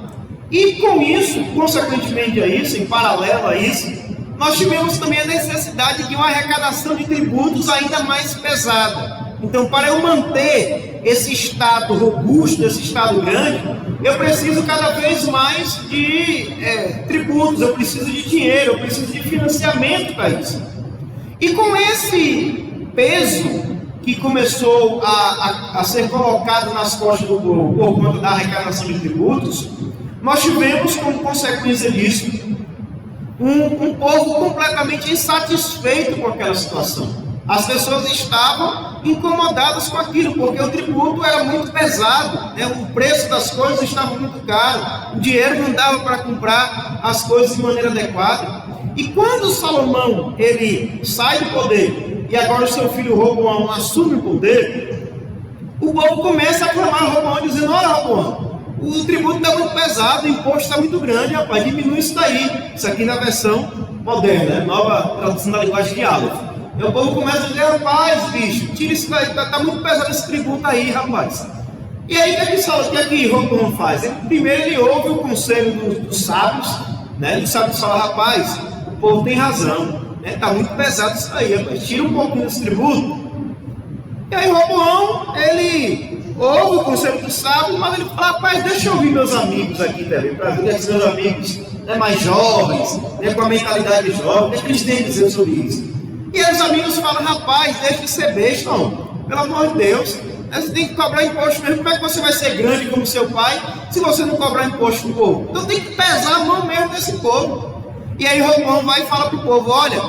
[SPEAKER 2] E com isso, consequentemente a isso, em paralelo a isso, nós tivemos também a necessidade de uma arrecadação de tributos ainda mais pesada. Então, para eu manter esse Estado robusto, esse Estado grande, eu preciso cada vez mais de tributos, eu preciso de dinheiro, eu preciso de financiamento para isso. E com esse peso que começou a ser colocado nas costas do povo por conta da arrecadação de tributos, nós tivemos como consequência disso um povo completamente insatisfeito com aquela situação. As pessoas estavam incomodadas com aquilo, porque o tributo era muito pesado, né? O preço das coisas estava muito caro, o dinheiro não dava para comprar as coisas de maneira adequada. E quando Salomão ele sai do poder e agora o seu filho Roboão assume o poder, o povo começa a clamar Roboão dizendo: olha, Roboão, o tributo está muito pesado, o imposto está muito grande, rapaz, diminui isso daí. Isso aqui na versão moderna, né? Nova tradução da linguagem de Aleph. E o povo começa a dizer: rapaz, bicho, tira isso daí, está muito pesado esse tributo aí, rapaz. E aí o que Roboão faz? Primeiro ele ouve o conselho dos sábios, né? Os sábios falam: rapaz, o povo tem razão, né? Está muito pesado isso aí, rapaz, tira um pouquinho desse tributo. E aí Roboão, ele ouve o conselho do sábio, mas ele fala: rapaz, deixa eu ouvir meus amigos aqui também, para ver que meus amigos, né, mais jovens, né, com a mentalidade jovem, o que eles têm a dizer sobre isso. E aí os amigos falam: rapaz, deixa de ser besta, não. Pelo amor de Deus, né, você tem que cobrar imposto mesmo. Como é que você vai ser grande como seu pai se você não cobrar imposto do povo? Então tem que pesar a mão mesmo desse povo. E aí Roboão vai e fala para o povo: olha,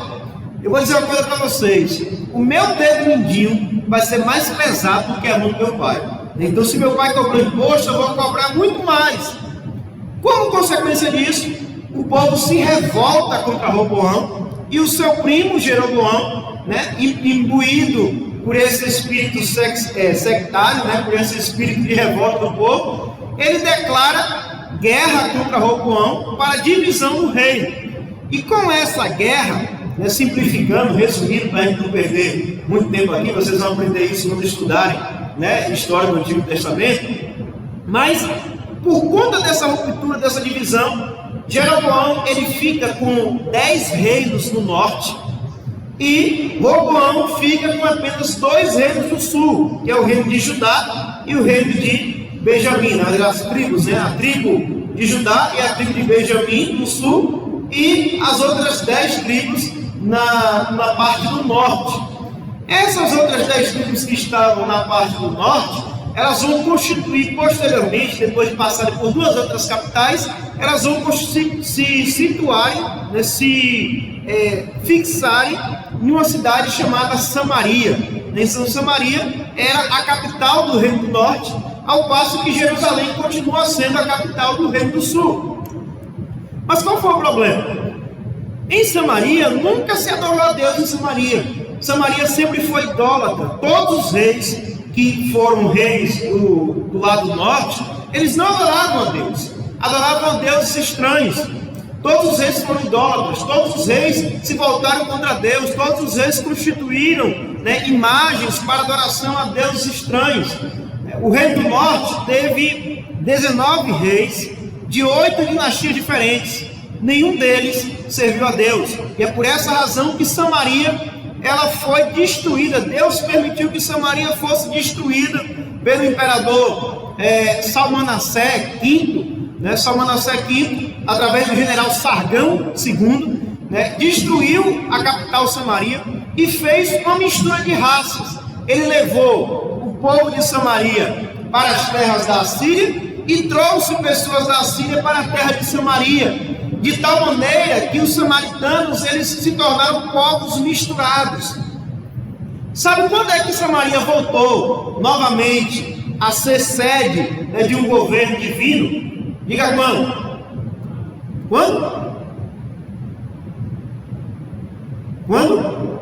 [SPEAKER 2] eu vou dizer uma coisa para vocês, o meu dedo mindinho vai ser mais pesado do que a mão do meu pai. Então, se meu pai cobrou imposto, eu vou cobrar muito mais. Como consequência disso, o povo se revolta contra Roboão e o seu primo Jeroboão, né, imbuído por esse espírito sectário, né, por esse espírito de revolta do povo, ele declara guerra contra Roboão para a divisão do reino. E com essa guerra, né, simplificando, resumindo, para a gente não perder muito tempo aqui, vocês vão aprender isso quando estudarem, né, história do Antigo Testamento. Mas por conta dessa ruptura, dessa divisão, Jeroboão ele fica com 10 reinos no norte e Roboão fica com apenas 2 reinos no sul, que é o reino de Judá e o reino de Benjamim, as tribos, né? A tribo de Judá e a tribo de Benjamim no sul e as outras 10 tribos na parte do norte. Essas outras 10 tribos que estavam na parte do norte, elas vão constituir posteriormente, depois de passarem por 2 outras capitais, elas vão se situarem, né, fixarem em uma cidade chamada Samaria. Então, Samaria era a capital do reino do norte, ao passo que Jerusalém continua sendo a capital do reino do sul. Mas qual foi o problema? Em Samaria, nunca se adorou a Deus em Samaria. Samaria sempre foi idólatra. Todos os reis que foram reis do lado norte, eles não adoravam a Deus. Adoravam a deuses estranhos. Todos os reis foram idólatras. Todos os reis se voltaram contra Deus. Todos os reis constituíram, né, imagens para adoração a deuses estranhos. O reino do norte teve 19 reis de 8 dinastias diferentes. Nenhum deles serviu a Deus. E é por essa razão que Samaria ela foi destruída. Deus permitiu que Samaria fosse destruída pelo imperador Salmanassé V, né? Salmanassé V, através do general Sargão II, né? Destruiu a capital Samaria e fez uma mistura de raças. Ele levou o povo de Samaria para as terras da Assíria e trouxe pessoas da Assíria para a terra de Samaria, de tal maneira que os samaritanos eles se tornaram povos misturados. Sabe quando é que Samaria voltou novamente a ser sede, né, de um governo divino? Diga quando? Quando? Quando?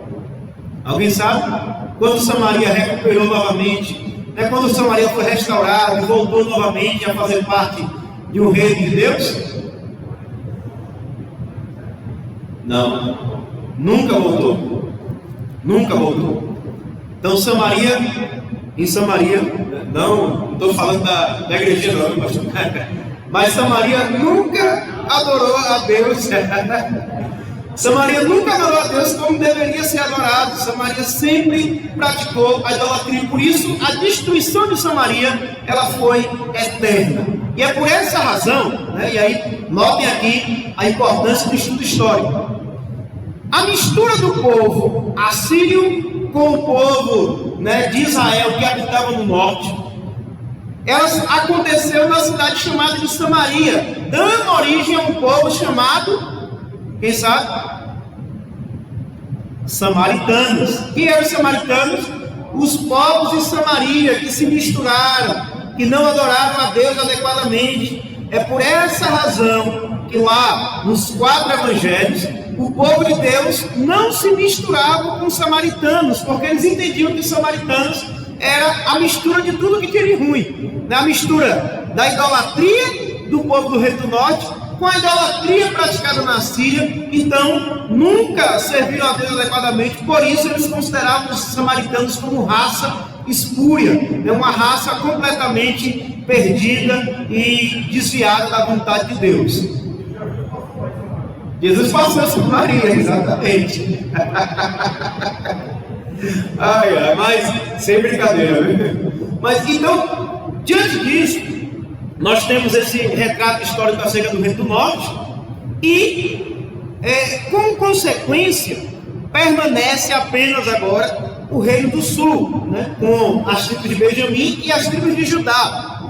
[SPEAKER 2] Alguém sabe? Quando Samaria recuperou novamente, né, quando Samaria foi restaurada e voltou novamente a fazer parte de um reino de Deus? Não, nunca voltou. Nunca voltou. Então em Samaria, não estou falando da igreja não, mas Samaria nunca adorou a Deus. Samaria nunca adorou a Deus como deveria ser adorado. Samaria sempre praticou a idolatria. Por isso, a destruição de Samaria, ela foi eterna. E é por essa razão, né, e aí, notem aqui a importância do estudo histórico. A mistura do povo assírio com o povo, né, de Israel que habitava no norte, ela aconteceu na cidade chamada de Samaria, dando origem a um povo chamado, quem sabe? Samaritanos. Quem eram os samaritanos? Os povos de Samaria que se misturaram, que não adoraram a Deus adequadamente. É por essa razão que lá nos 4 evangelhos o povo de Deus não se misturava com os samaritanos, porque eles entendiam que os samaritanos era a mistura de tudo que tinha de ruim, a mistura da idolatria do povo do reino do norte com a idolatria praticada na Síria. Então nunca serviram a Deus adequadamente. Por isso eles consideravam os samaritanos como raça espúria, uma raça completamente perdida e desviada da vontade de Deus. Jesus passou por Maria, exatamente. Mas sem brincadeira, viu? Mas então, diante disso, nós temos esse retrato histórico acerca do reino do norte e, como consequência, permanece apenas agora o reino do sul, né, com as tribos de Benjamim e as tribos de Judá.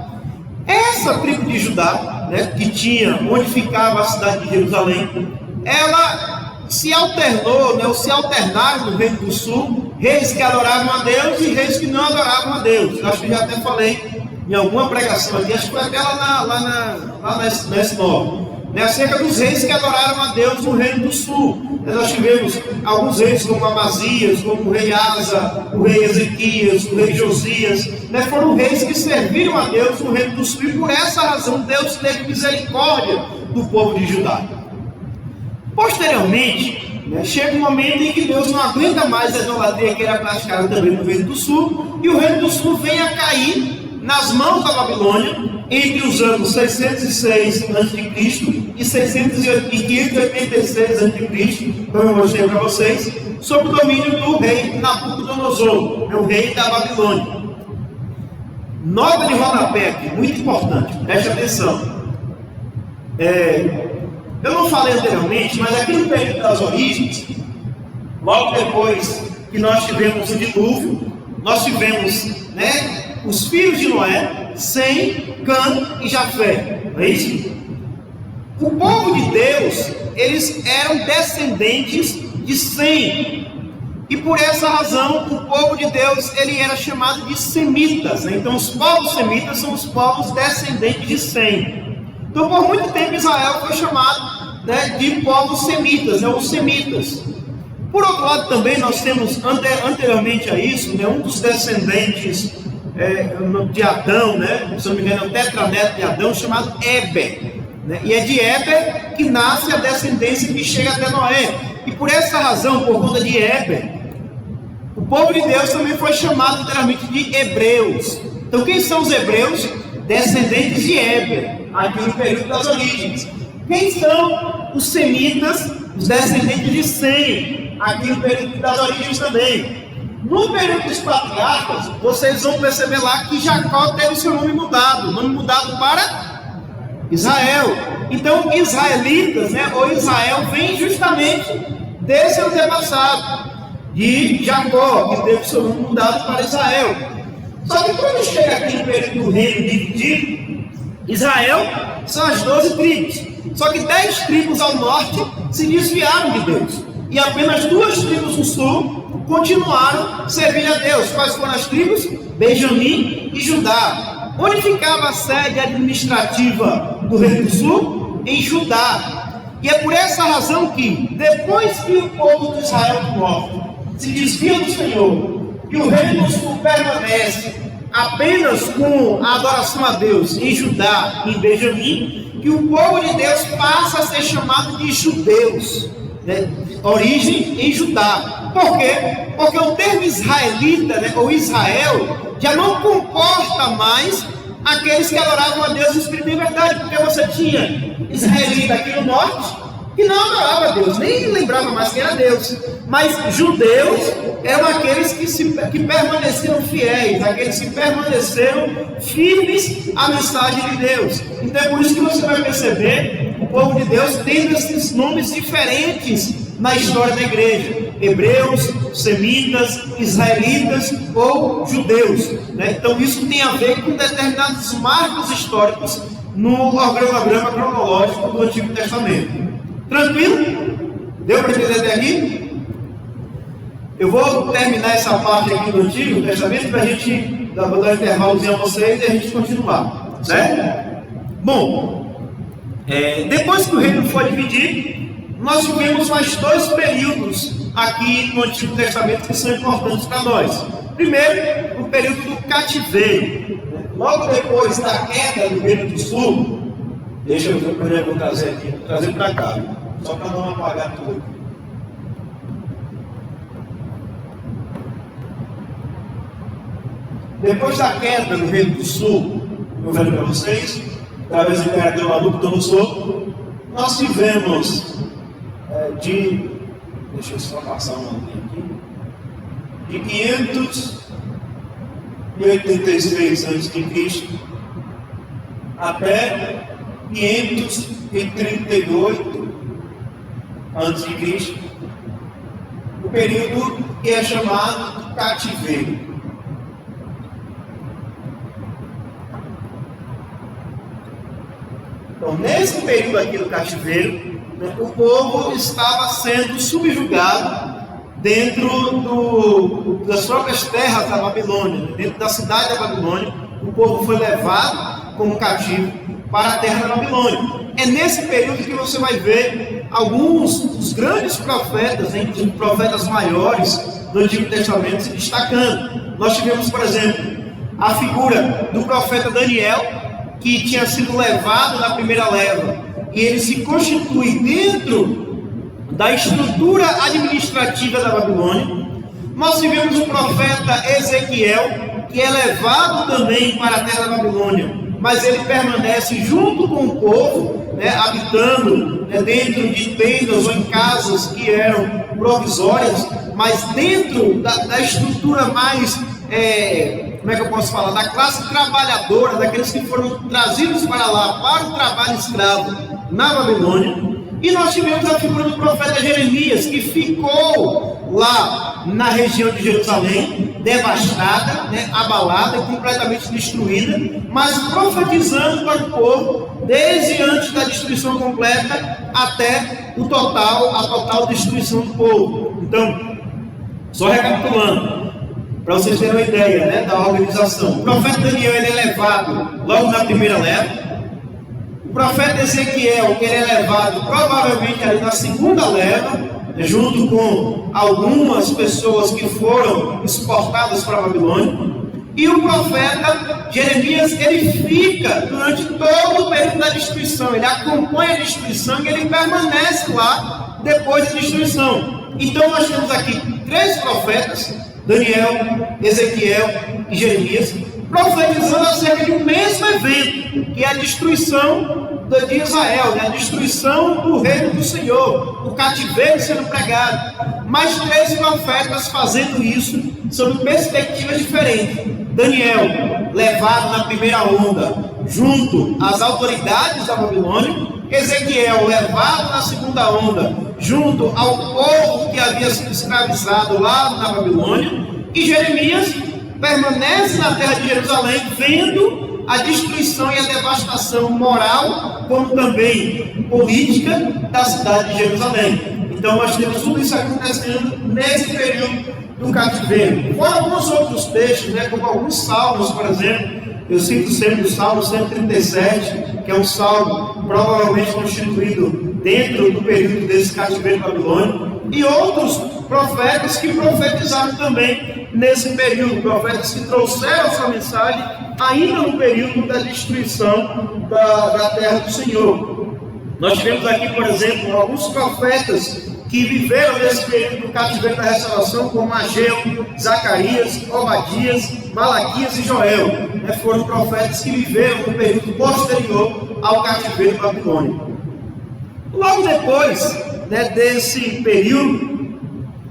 [SPEAKER 2] Essa tribo de Judá, né, que tinha onde ficava a cidade de Jerusalém, ela se alternou, né, ou se alternaram no reino do sul, reis que adoravam a Deus e reis que não adoravam a Deus. Eu acho que já até falei em alguma pregação aqui, acho que foi até lá na S9, né, acerca dos reis que adoraram a Deus no reino do sul. Nós tivemos alguns reis como Amazias, como o rei Asa, o rei Ezequias, o rei Josias, né, foram reis que serviram a Deus no reino do sul, e por essa razão Deus teve misericórdia do povo de Judá. Posteriormente, né, chega um momento em que Deus não aguenta mais a idolatria que era praticada também no reino do sul, e o reino do sul vem a cair nas mãos da Babilônia entre os anos 606 a.C. e 586 a.C., como eu mostrei para vocês, sob o domínio do rei Nabucodonosor, o rei da Babilônia. Nota de rodapé aqui, muito importante, preste atenção. Eu não falei anteriormente, mas aqui no período das origens, logo depois que nós tivemos o dilúvio, nós tivemos, os filhos de Noé, Sem, Cã e Jafé, não é isso? O povo de Deus, eles eram descendentes de Sem, e por essa razão o povo de Deus ele era chamado de semitas, né? Então os povos semitas são os povos descendentes de Sem. Então por muito tempo Israel foi chamado, de povos semitas, os semitas. Por outro lado também nós temos anteriormente a isso, um dos descendentes de Adão, se não me engano é o tetraneto de Adão, chamado Éber, e é de Éber que nasce a descendência que chega até Noé. E por essa razão, por conta de Éber, o povo de Deus também foi chamado literalmente de hebreus. Então quem são os hebreus? Descendentes de Éber, aqui no período das origens. Quem são os semitas? Os descendentes de Sem, aqui no período das origens também. No período dos patriarcas, vocês vão perceber lá que Jacó teve o seu nome mudado para Israel. Então, israelitas, ou Israel, vem justamente desse antepassado de Jacó, que teve o seu nome mudado para Israel. Só que quando chega aqui no período do reino dividido, Israel são as 12 tribos. Só que 10 tribos ao norte se desviaram de Deus. E apenas 2 tribos no sul continuaram servindo a Deus. Quais foram as tribos? Benjamim e Judá. Onde ficava a sede administrativa do Reino do Sul? Em Judá. E é por essa razão que, depois que o povo de Israel do norte se desvia do Senhor, e o Reino do Sul permanece apenas com a adoração a Deus em Judá e em Benjamim, que o povo de Deus passa a ser chamado de judeus, origem em Judá. Por quê? Porque o termo israelita, ou Israel, já não comporta mais aqueles que adoravam a Deus em espírito e verdade, porque você tinha israelita aqui no norte que não adorava a Deus, nem lembrava mais que era Deus, mas judeus eram aqueles que permaneceram fiéis, aqueles que permaneceram firmes à mensagem de Deus. Então é por isso que você vai perceber o povo de Deus tendo esses nomes diferentes na história da igreja: hebreus, semitas, israelitas ou judeus, Então isso tem a ver com determinados marcos históricos no organograma cronológico do Antigo Testamento. Tranquilo? Deu para entender até aqui? Eu vou terminar essa parte aqui do Antigo Testamento para a gente dar um intervalozinho a vocês e a gente continuar, certo? Bom, depois que o reino foi dividido, nós tivemos mais 2 períodos aqui no Antigo Testamento que são importantes para nós. Primeiro, o período do cativeiro. Logo depois da queda do Reino do Sul, deixa eu ver como eu vou trazer aqui, vou trazer para cá, só para não apagar tudo. Depois da queda do Reino do Sul, eu vou ver para vocês, através do imperador Nabucodonosor, nós tivemos deixa eu só passar uma linha aqui, de 586 a.C. até 538 a.C., o período que é chamado de cativeiro. Então, nesse período aqui do cativeiro, o povo estava sendo subjugado dentro das próprias terras da Babilônia, dentro da cidade da Babilônia. O povo foi levado como cativo para a terra da Babilônia. É nesse período que você vai ver alguns dos grandes profetas, entre os profetas maiores do Antigo Testamento, se destacando. Nós tivemos, por exemplo, a figura do profeta Daniel, que tinha sido levado na primeira leva, e ele se constitui dentro da estrutura administrativa da Babilônia. Nós tivemos o profeta Ezequiel, que é levado também para a terra da Babilônia, mas ele permanece junto com o povo, habitando dentro de tendas ou em casas que eram provisórias, mas dentro da estrutura mais, como é que eu posso falar, da classe trabalhadora, daqueles que foram trazidos para lá, para o trabalho escravo na Babilônia. E nós tivemos a figura do profeta Jeremias, que ficou lá na região de Jerusalém, devastada, abalada, completamente destruída, mas profetizando para o povo, desde antes da destruição completa até a total destruição do povo. Então, só recapitulando, para vocês terem uma ideia da organização, o profeta Daniel ele é levado logo na primeira leva. O profeta Ezequiel, ele é levado provavelmente ali na segunda leva, junto com algumas pessoas que foram exportadas para a Babilônia. E o profeta Jeremias, ele fica durante todo o período da destruição, ele acompanha a destruição e ele permanece lá depois da destruição. Então nós temos aqui 3 profetas, Daniel, Ezequiel e Jeremias, profetizando acerca de um mesmo evento, que é a destruição de Israel, a destruição do reino do Senhor, o cativeiro sendo pregado. Mais 3 profetas fazendo isso sob perspectivas diferentes. Daniel, levado na primeira onda, junto às autoridades da Babilônia. Ezequiel, levado na segunda onda, junto ao povo que havia sido escravizado lá na Babilônia. E Jeremias permanece na terra de Jerusalém, vendo a destruição e a devastação moral, como também política da cidade de Jerusalém. Então nós temos tudo isso acontecendo nesse período do cativeiro. Fora alguns outros textos, como alguns salmos, por exemplo. Eu cito sempre o Salmo 137, que é um salmo provavelmente constituído dentro do período desse cativeiro babilônico, e outros profetas que profetizaram também nesse período, profetas que trouxeram sua mensagem ainda no período da destruição da terra do Senhor. Nós tivemos aqui, por exemplo, alguns profetas que viveram nesse período do cativeiro da restauração, como Ageu, Zacarias, Obadias, Malaquias e Joel. Foram profetas que viveram no período posterior ao cativeiro babilônico. Logo depois desse período,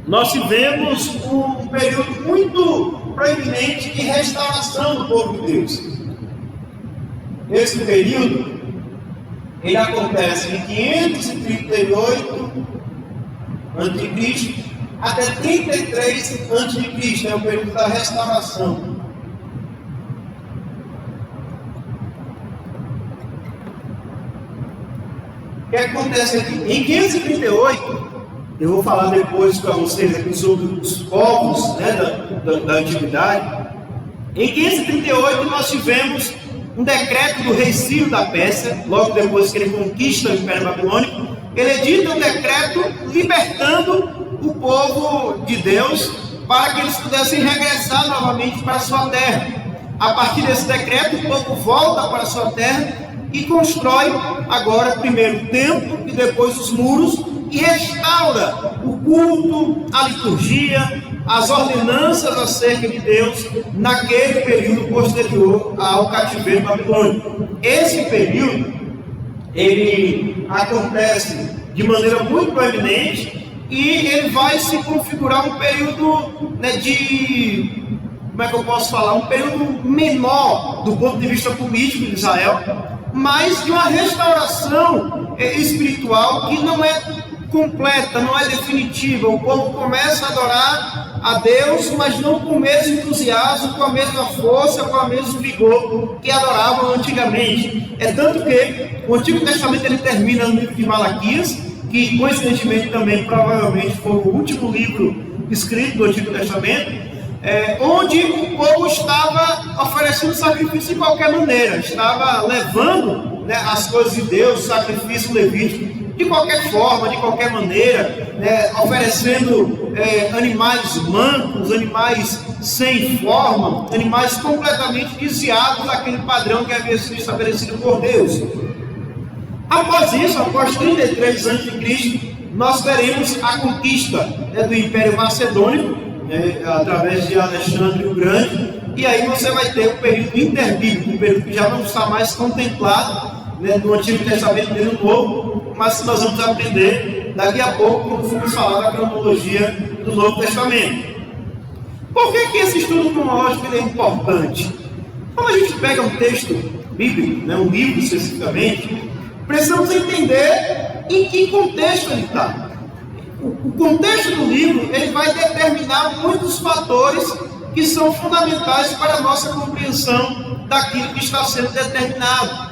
[SPEAKER 2] nós tivemos um período muito proeminente de restauração do povo de Deus. Esse período, ele acontece em 538 a.C. até 33 a.C., é o período da restauração. O que acontece aqui? Em 538, eu vou falar depois para vocês aqui sobre os povos da antiguidade. Em 538 nós tivemos um decreto do rei Ciro da Pérsia, logo depois que ele conquista o Império Babilônico. Ele edita um decreto libertando o povo de Deus para que eles pudessem regressar novamente para a sua terra. A partir desse decreto, o povo volta para a sua terra e constrói agora primeiro o templo e depois os muros e restaura o culto, a liturgia, as ordenanças acerca de Deus naquele período posterior ao cativeiro babilônico. Esse período ele acontece de maneira muito proeminente e ele vai se configurar um período como é que eu posso falar? Um período menor do ponto de vista político de Israel, mas de uma restauração espiritual que não é completa, não é definitiva. O povo começa a adorar a Deus, mas não com o mesmo entusiasmo, com a mesma força, com o mesmo vigor que adoravam antigamente. É tanto que o Antigo Testamento ele termina no livro de Malaquias, que coincidentemente também provavelmente foi o último livro escrito do Antigo Testamento, onde o povo estava oferecendo sacrifício de qualquer maneira, estava levando as coisas de Deus, sacrifício levítico, de qualquer forma, de qualquer maneira, oferecendo animais mancos, animais sem forma, animais completamente desviados daquele padrão que havia sido estabelecido por Deus. Após isso, após 33 anos de Cristo, nós veremos a conquista do Império Macedônico, através de Alexandre o Grande, E aí você vai ter o período interbíblico, um período que já não está mais contemplado, né, no Antigo Testamento e no Novo, mas que nós vamos aprender daqui a pouco quando formos falar da cronologia do Novo Testamento. Por que esse estudo cronológico é importante? Quando a gente pega um texto bíblico, né, um livro especificamente, precisamos entender em que contexto ele está. O contexto do livro ele vai determinar muitos fatores que são fundamentais para a nossa compreensão daquilo que está sendo determinado.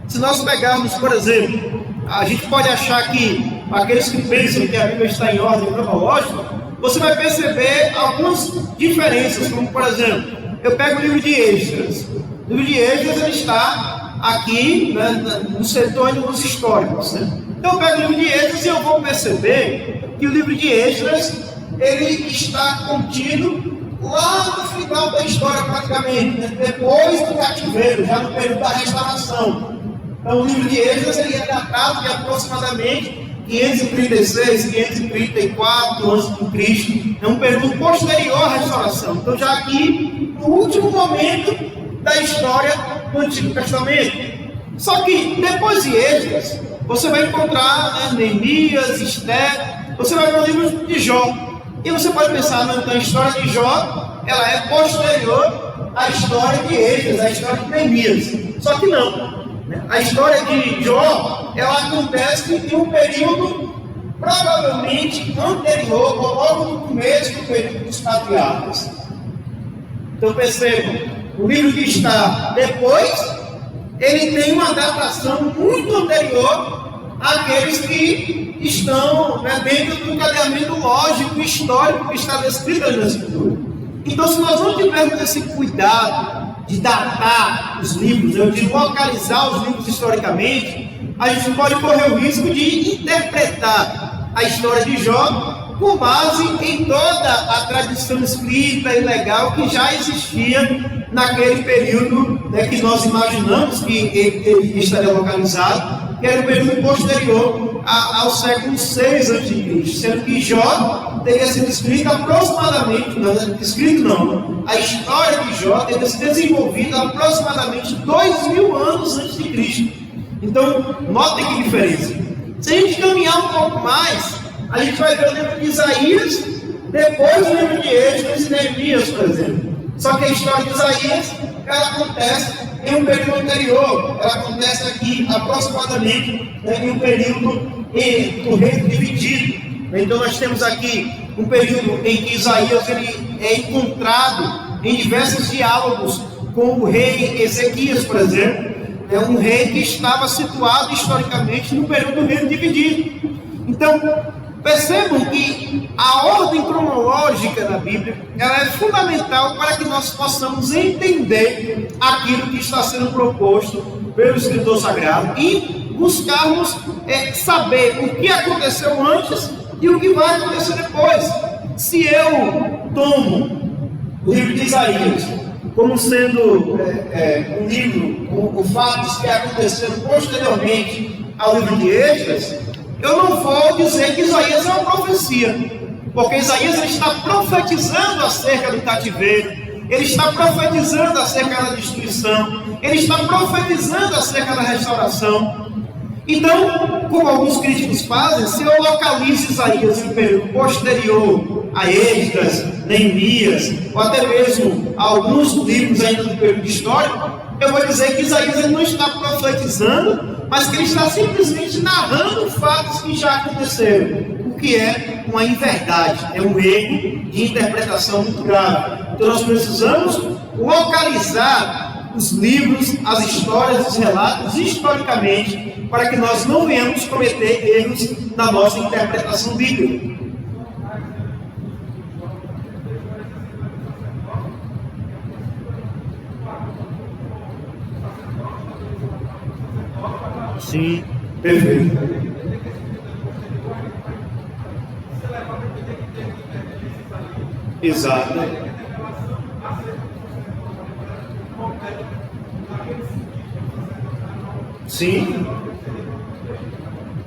[SPEAKER 2] Se nós pegarmos, por exemplo, a gente pode achar que aqueles que pensam que a Bíblia está em ordem cronológica, você vai perceber algumas diferenças, como por exemplo, eu pego o livro de Esdras. O livro de Esdras ele está aqui, né, no setor dos históricos, né? Então eu pego o livro de Esdras e eu vou perceber que o livro de Esdras ele está contido lá no final da história praticamente, né? Depois do cativeiro, já no período da restauração. Então o livro de Esdras ele é datado de aproximadamente 536, 534 a.C., é um período posterior à restauração. Então já aqui, no último momento da história do Antigo Testamento. Só que depois de Esdras, você vai encontrar, né, Neemias, Esther, você vai ver o livro de Jó. E você pode pensar, não, então a história de Jó, ela é posterior à história de Esdras, à história de Neemias. Só que não. A história de Jó, ela acontece em um período provavelmente anterior, ou logo no começo do período dos patriarcas. Então percebam, o livro que está depois, ele tem uma datação muito anterior àqueles que estão, né, dentro do cadeamento lógico, histórico que está descrito na Escritura. Então, se nós não tivermos esse cuidado de datar os livros, de localizar os livros historicamente, a gente pode correr o risco de interpretar a história de Jó com base em toda a tradição escrita e legal que já existia naquele período, né, que nós imaginamos que ele estaria localizado, que era o período posterior ao século VI a.C., sendo que Jó teria sido escrito aproximadamente, a história de Jó teria se desenvolvido aproximadamente 2000 anos antes de Cristo. Então, notem que diferença. Se a gente caminhar um pouco mais, a gente vai ver o livro de Isaías, depois o livro de Esdras e Neemias, por exemplo. Só que a história de Isaías, ela acontece em um período anterior, ela acontece aqui aproximadamente, né, em um período do reino dividido. Então nós temos aqui um período em que Isaías ele é encontrado em diversos diálogos com o rei Ezequias, por exemplo. É um rei que estava situado historicamente no período do reino dividido. Então, percebam que a ordem cronológica da Bíblia ela é fundamental para que nós possamos entender aquilo que está sendo proposto pelo escritor sagrado e buscarmos saber o que aconteceu antes e o que vai acontecer depois. Se eu tomo o livro de Isaías como sendo um livro com fatos que aconteceram posteriormente ao livro de Esdras, eu não vou dizer que Isaías é uma profecia, porque Isaías ele está profetizando acerca do cativeiro, ele está profetizando acerca da destruição, ele está profetizando acerca da restauração. Então, como alguns críticos fazem, se eu localizo Isaías em período posterior a Esdras, Neemias, ou até mesmo alguns livros ainda do período histórico, eu vou dizer que Isaías ele não está profetizando, mas que ele está simplesmente narrando fatos que já aconteceram, o que é uma inverdade, é um erro de interpretação muito grave. Então nós precisamos localizar os livros, as histórias, os relatos historicamente, para que nós não venhamos cometer erros na nossa interpretação bíblica. Sim, perfeito. Exato. Sim,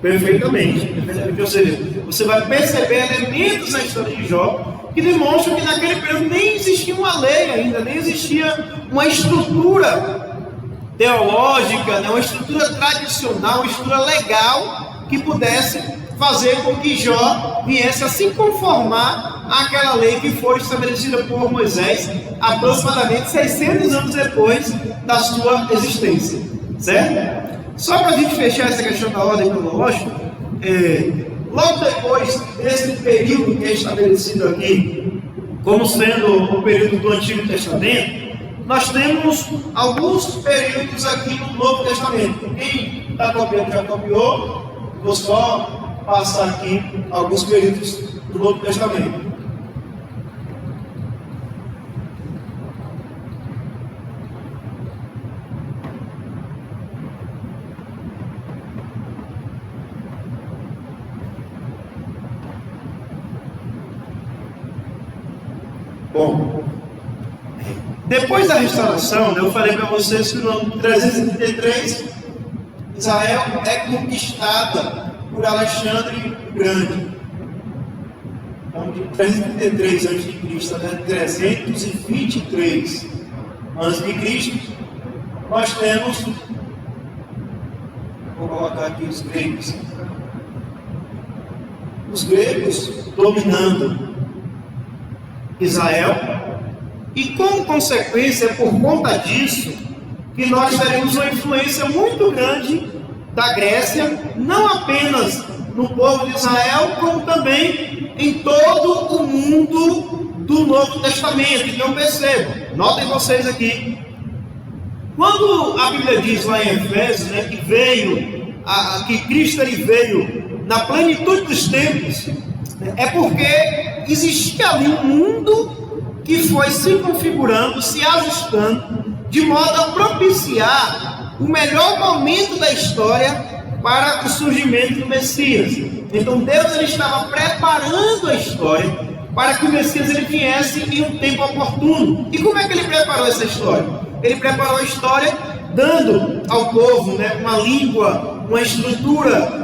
[SPEAKER 2] perfeitamente. Ou seja, você vai perceber elementos na história de Jó que demonstram que naquele período nem existia uma lei ainda, nem existia uma estrutura teológica, né, uma estrutura tradicional, uma estrutura legal que pudesse fazer com que Jó viesse a se conformar àquela lei que foi estabelecida por Moisés aproximadamente 600 anos depois da sua existência, certo? Só para a gente fechar essa questão da ordem cronológica, logo depois desse período que é estabelecido aqui como sendo o período do Antigo Testamento, nós temos alguns períodos aqui no Novo Testamento. Quem está copiando já copiou, vou só passar aqui alguns períodos do Novo Testamento. Bom, depois da restauração, eu falei para vocês que no ano 333, Israel é conquistada por Alexandre o Grande. Então, de 333 a.C. até 323 a.C., nós temos, vou colocar aqui os gregos. Os gregos dominando Israel, e como consequência, por conta disso, que nós teremos uma influência muito grande da Grécia, não apenas no povo de Israel, como também em todo o mundo do Novo Testamento. Então percebam, notem vocês aqui, quando a Bíblia diz lá em Efésios, né, que Cristo ele veio na plenitude dos tempos, é porque existia ali um mundo que foi se configurando, se ajustando, de modo a propiciar o melhor momento da história para o surgimento do Messias. Então Deus ele estava preparando a história para que o Messias ele viesse em um tempo oportuno. E como é que ele preparou essa história? Ele preparou a história dando ao povo, né, uma língua, uma estrutura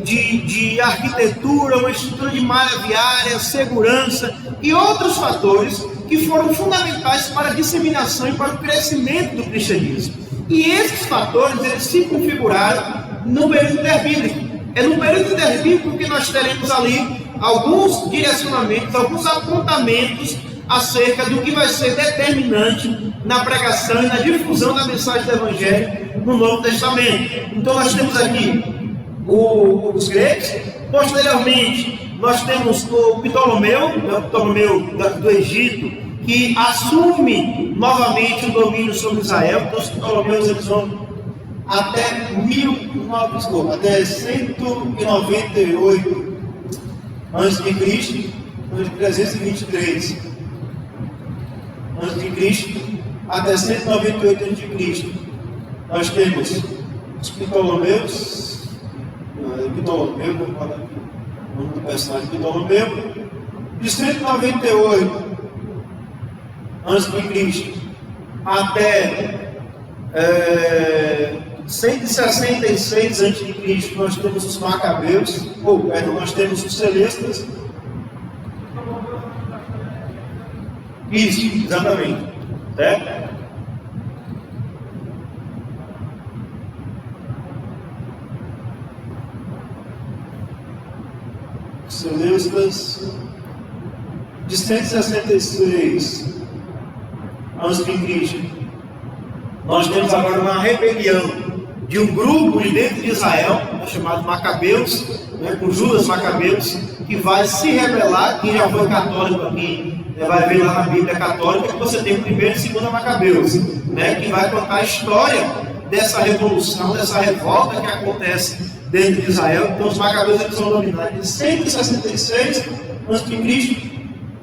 [SPEAKER 2] de arquitetura, uma estrutura de malha viária, segurança e outros fatores que foram fundamentais para a disseminação e para o crescimento do cristianismo. E esses fatores eles se configuraram no período interbíblico. É no período interbíblico que nós teremos ali alguns direcionamentos, alguns apontamentos acerca do que vai ser determinante na pregação e na difusão da mensagem do Evangelho no Novo Testamento. Então nós temos aqui os gregos, posteriormente nós temos o Ptolomeu, o Ptolomeu do Egito, que assume novamente o domínio sobre Israel. Então os Ptolomeus eles vão até 198 a.C., de 323 a.C. até 198 a.C. Nós temos os Ptolomeus, vou falar aqui o nome do personagem Ptolomeu, de 198 a.C. até 166 a.C. nós temos os Macabeus, nós temos os Celestas. Isso, exatamente. Certo? Celestas de 166 a.C. Nós temos agora uma rebelião de um grupo de dentro de Israel, chamado Macabeus, né, com Judas Macabeus, que vai se rebelar. Quem já foi católico aqui vai ver lá na Bíblia católica que você tem o primeiro e segundo Macabeus, né, que vai contar a história dessa revolução, dessa revolta que acontece dentro de Israel. Então os Macabeus eles vão dominar de 166 a.C.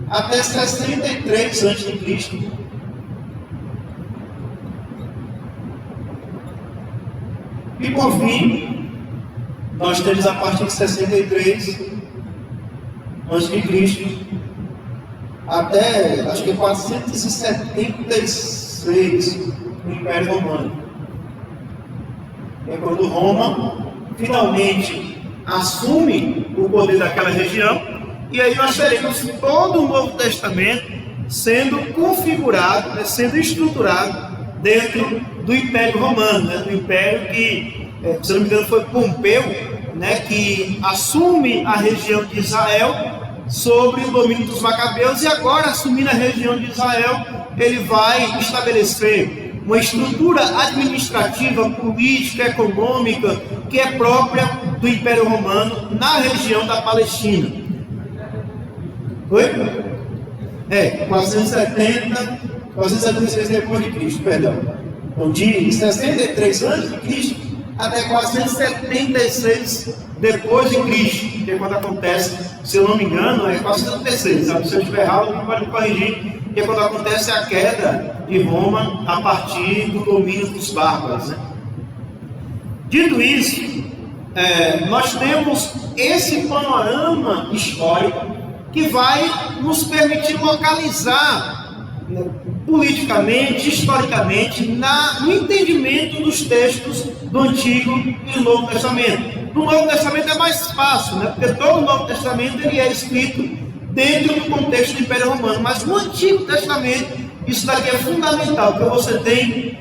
[SPEAKER 2] até 63 a.C. E por fim, nós temos a partir de 63 a.C. até, acho que 476, o Império Romano. É quando Roma finalmente assume o poder daquela região e aí nós teremos todo o Novo Testamento sendo configurado, né, sendo estruturado dentro do Império Romano, né, do Império que, se não me engano, foi Pompeu, né, que assume a região de Israel sobre o domínio dos Macabeus, e agora, assumindo a região de Israel, ele vai estabelecer uma estrutura administrativa, política, econômica, que é própria do Império Romano na região da Palestina. Oi? 476 depois de Cristo, perdão. Então, de 63 antes de Cristo até 476 depois de Cristo, que é quando acontece, se eu não me engano, é 476, sabe? Se eu estiver errado, não pode me corrigir, que é quando acontece a queda de Roma a partir do domínio dos bárbaros, né? Dito isso, nós temos esse panorama histórico que vai nos permitir localizar, né, politicamente, historicamente, no entendimento dos textos do Antigo e do Novo Testamento. No Novo Testamento é mais fácil, né? Porque todo o Novo Testamento ele é escrito dentro do contexto do Império Romano, mas no Antigo Testamento isso daqui é fundamental, porque você tem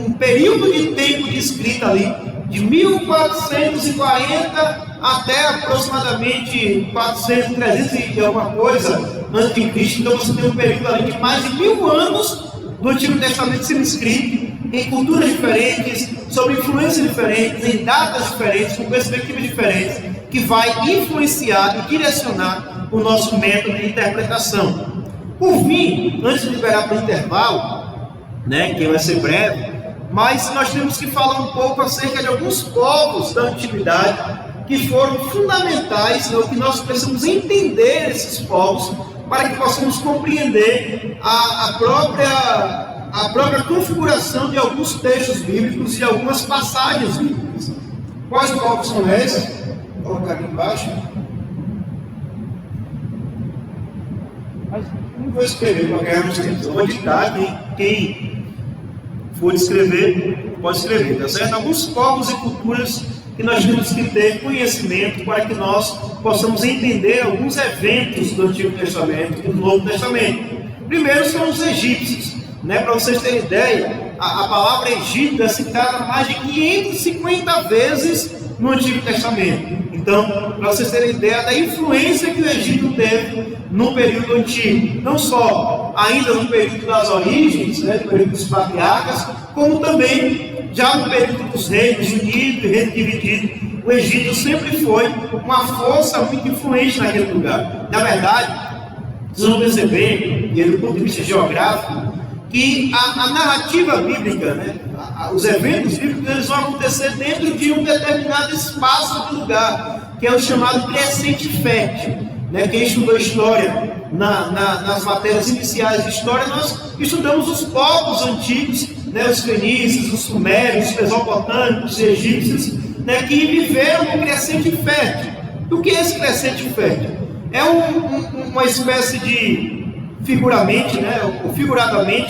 [SPEAKER 2] um período de tempo de escrita ali, de 1440 até aproximadamente 400, 300 e alguma coisa antes de Cristo. Então você tem um período ali de mais de 1000 anos do Antigo Testamento sendo escrito em culturas diferentes, sob influências diferentes, em datas diferentes, com perspectivas diferentes, que vai influenciar e direcionar o nosso método de interpretação. Por fim, antes de liberar para o intervalo, né, que vai ser breve, mas nós temos que falar um pouco acerca de alguns povos da antiguidade que foram fundamentais, né, que nós precisamos entender esses povos para que possamos compreender a própria configuração de alguns textos bíblicos e de algumas passagens bíblicas. Quais povos são esses? Vou colocar aqui embaixo. Mas não vou escrever para ganharmos tempo. Eu vou ditar, quem for escrever, pode escrever, tá certo? Alguns povos e culturas que nós temos que ter conhecimento para que nós possamos entender alguns eventos do Antigo Testamento e do Novo Testamento. Primeiro são os egípcios, né? Para vocês terem ideia, a palavra Egito é citada mais de 550 vezes no Antigo Testamento. Então, para vocês terem ideia da influência que o Egito teve no período antigo, não só ainda no período das origens, né, no período dos patriarcas, como também já no período dos reinos unidos e reinos divididos. O Egito sempre foi uma força muito influente naquele lugar. Na verdade, vocês vão perceber, e do ponto de vista geográfico, que a narrativa bíblica, né, os eventos bíblicos, eles vão acontecer dentro de um determinado espaço do lugar, que é o chamado crescente fértil, né? Quem estudou história nas matérias iniciais de história, nós estudamos os povos antigos, né, os fenícios, os sumérios, os mesopotâmicos, os egípcios, né, que viveram um crescente fértil. E o que é esse crescente fértil? É uma espécie de, figuradamente,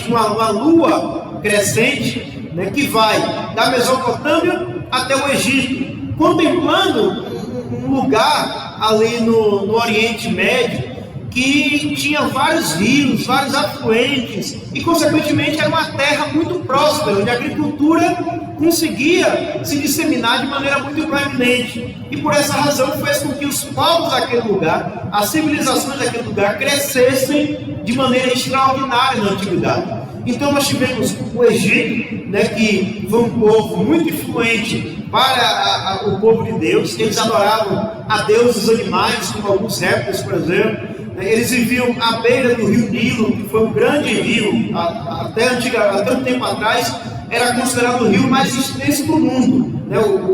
[SPEAKER 2] uma lua crescente, né, que vai da Mesopotâmia até o Egito, contemplando um lugar ali no Oriente Médio que tinha vários rios, vários afluentes e, consequentemente, era uma terra muito próspera, onde a agricultura conseguia se disseminar de maneira muito proeminente. E por essa razão fez com que os povos daquele lugar, as civilizações daquele lugar, crescessem de maneira extraordinária na antiguidade. Então nós tivemos o Egito, né, que foi um povo muito influente para o povo de Deus. Eles adoravam a Deus dos animais, como alguns répteis, por exemplo. Eles viviam à beira do rio Nilo, que foi um grande rio, até um tempo atrás, era considerado o rio mais extenso do mundo.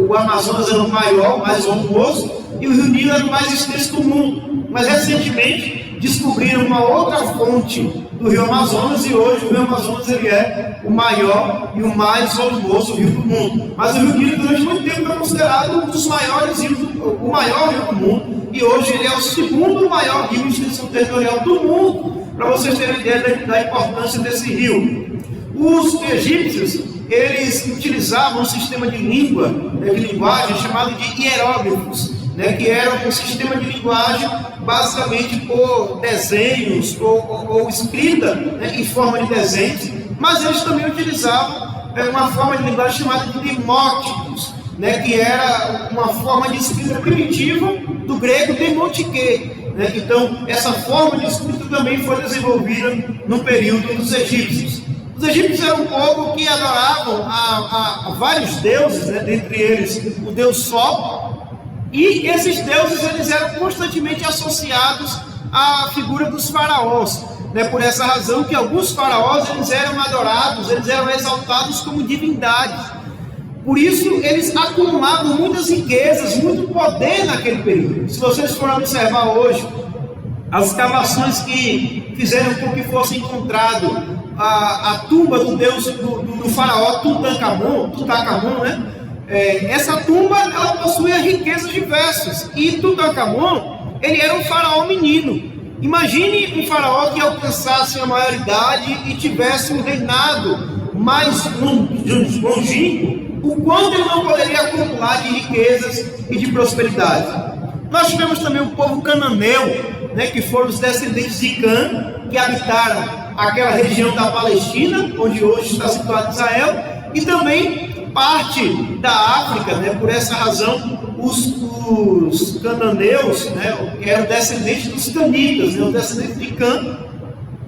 [SPEAKER 2] O Amazonas era o maior, mais volumoso, e o rio Nilo era o mais extenso do mundo. Mas recentemente descobriram uma outra fonte do rio Amazonas, e hoje o rio Amazonas ele é o maior e o mais volumoso rio do mundo. Mas o rio Nilo durante muito tempo foi considerado um dos maiores rios, o maior rio do mundo, e hoje ele é o segundo maior rio de extensão territorial do mundo, para vocês terem ideia da importância desse rio. Os egípcios, eles utilizavam um sistema de língua, de linguagem chamado de hieróglifos. né, que era um sistema de linguagem basicamente por desenhos ou escrita, né, em forma de desenhos, mas eles também utilizavam uma forma de linguagem chamada de demóticos, né, que era uma forma de escrita primitiva do grego demotique. Né? Então, essa forma de escrita também foi desenvolvida no período dos egípcios. Os egípcios eram um povo que adoravam a vários deuses, né? Dentre eles o deus Sol, e esses deuses eles eram constantemente associados à figura dos faraós. Né? Por essa razão que alguns faraós eles eram adorados, eles eram exaltados como divindades. Por isso eles acumulavam muitas riquezas, muito poder naquele período. Se vocês forem observar hoje as escavações que fizeram com que fosse encontrado a tumba do deus do faraó Tutankhamon, né? Essa tumba ela possuía riquezas diversas, e Tutankhamon ele era um faraó menino. Imagine um faraó que alcançasse a maioridade e tivesse um reinado mais longínquo, o quanto ele não poderia acumular de riquezas e de prosperidade. Nós tivemos também o povo cananeu, né, que foram os descendentes de Cã, que habitaram aquela região da Palestina, onde hoje está situado Israel, e também parte da África. Né? Por essa razão, os cananeus, né, eram descendentes dos canitas, né, os descendentes de Cã,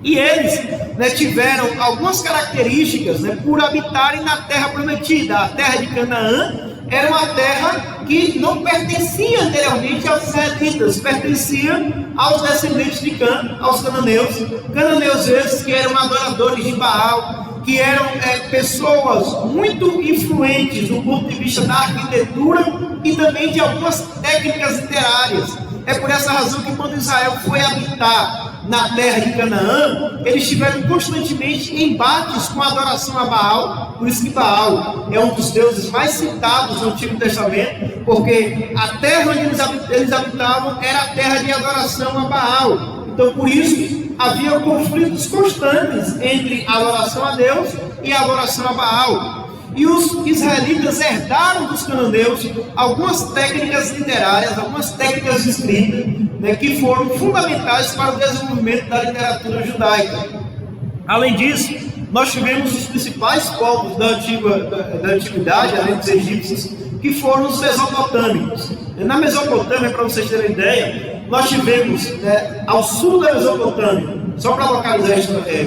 [SPEAKER 2] e eles, né, tiveram algumas características, né, por habitarem na terra prometida. A terra de Canaã era uma terra que não pertencia anteriormente aos israelitas, pertencia aos descendentes de Cã, aos cananeus. Cananeus esses que eram adoradores de Baal, que eram pessoas muito influentes do ponto de vista da arquitetura e também de algumas técnicas literárias. É por essa razão que quando Israel foi habitar na terra de Canaã, eles tiveram constantemente embates com a adoração a Baal. Por isso que Baal é um dos deuses mais citados no Antigo Testamento, porque a terra onde eles habitavam era a terra de adoração a Baal. Então, por isso, havia conflitos constantes entre a adoração a Deus e a adoração a Baal. E os israelitas herdaram dos cananeus algumas técnicas literárias, algumas técnicas de escrita, né, que foram fundamentais para o desenvolvimento da literatura judaica. Além disso, nós tivemos os principais povos da antiguidade, além dos egípcios, que foram os mesopotâmicos. Na Mesopotâmia, para vocês terem ideia, nós tivemos, ao sul da Mesopotâmia, só para localizar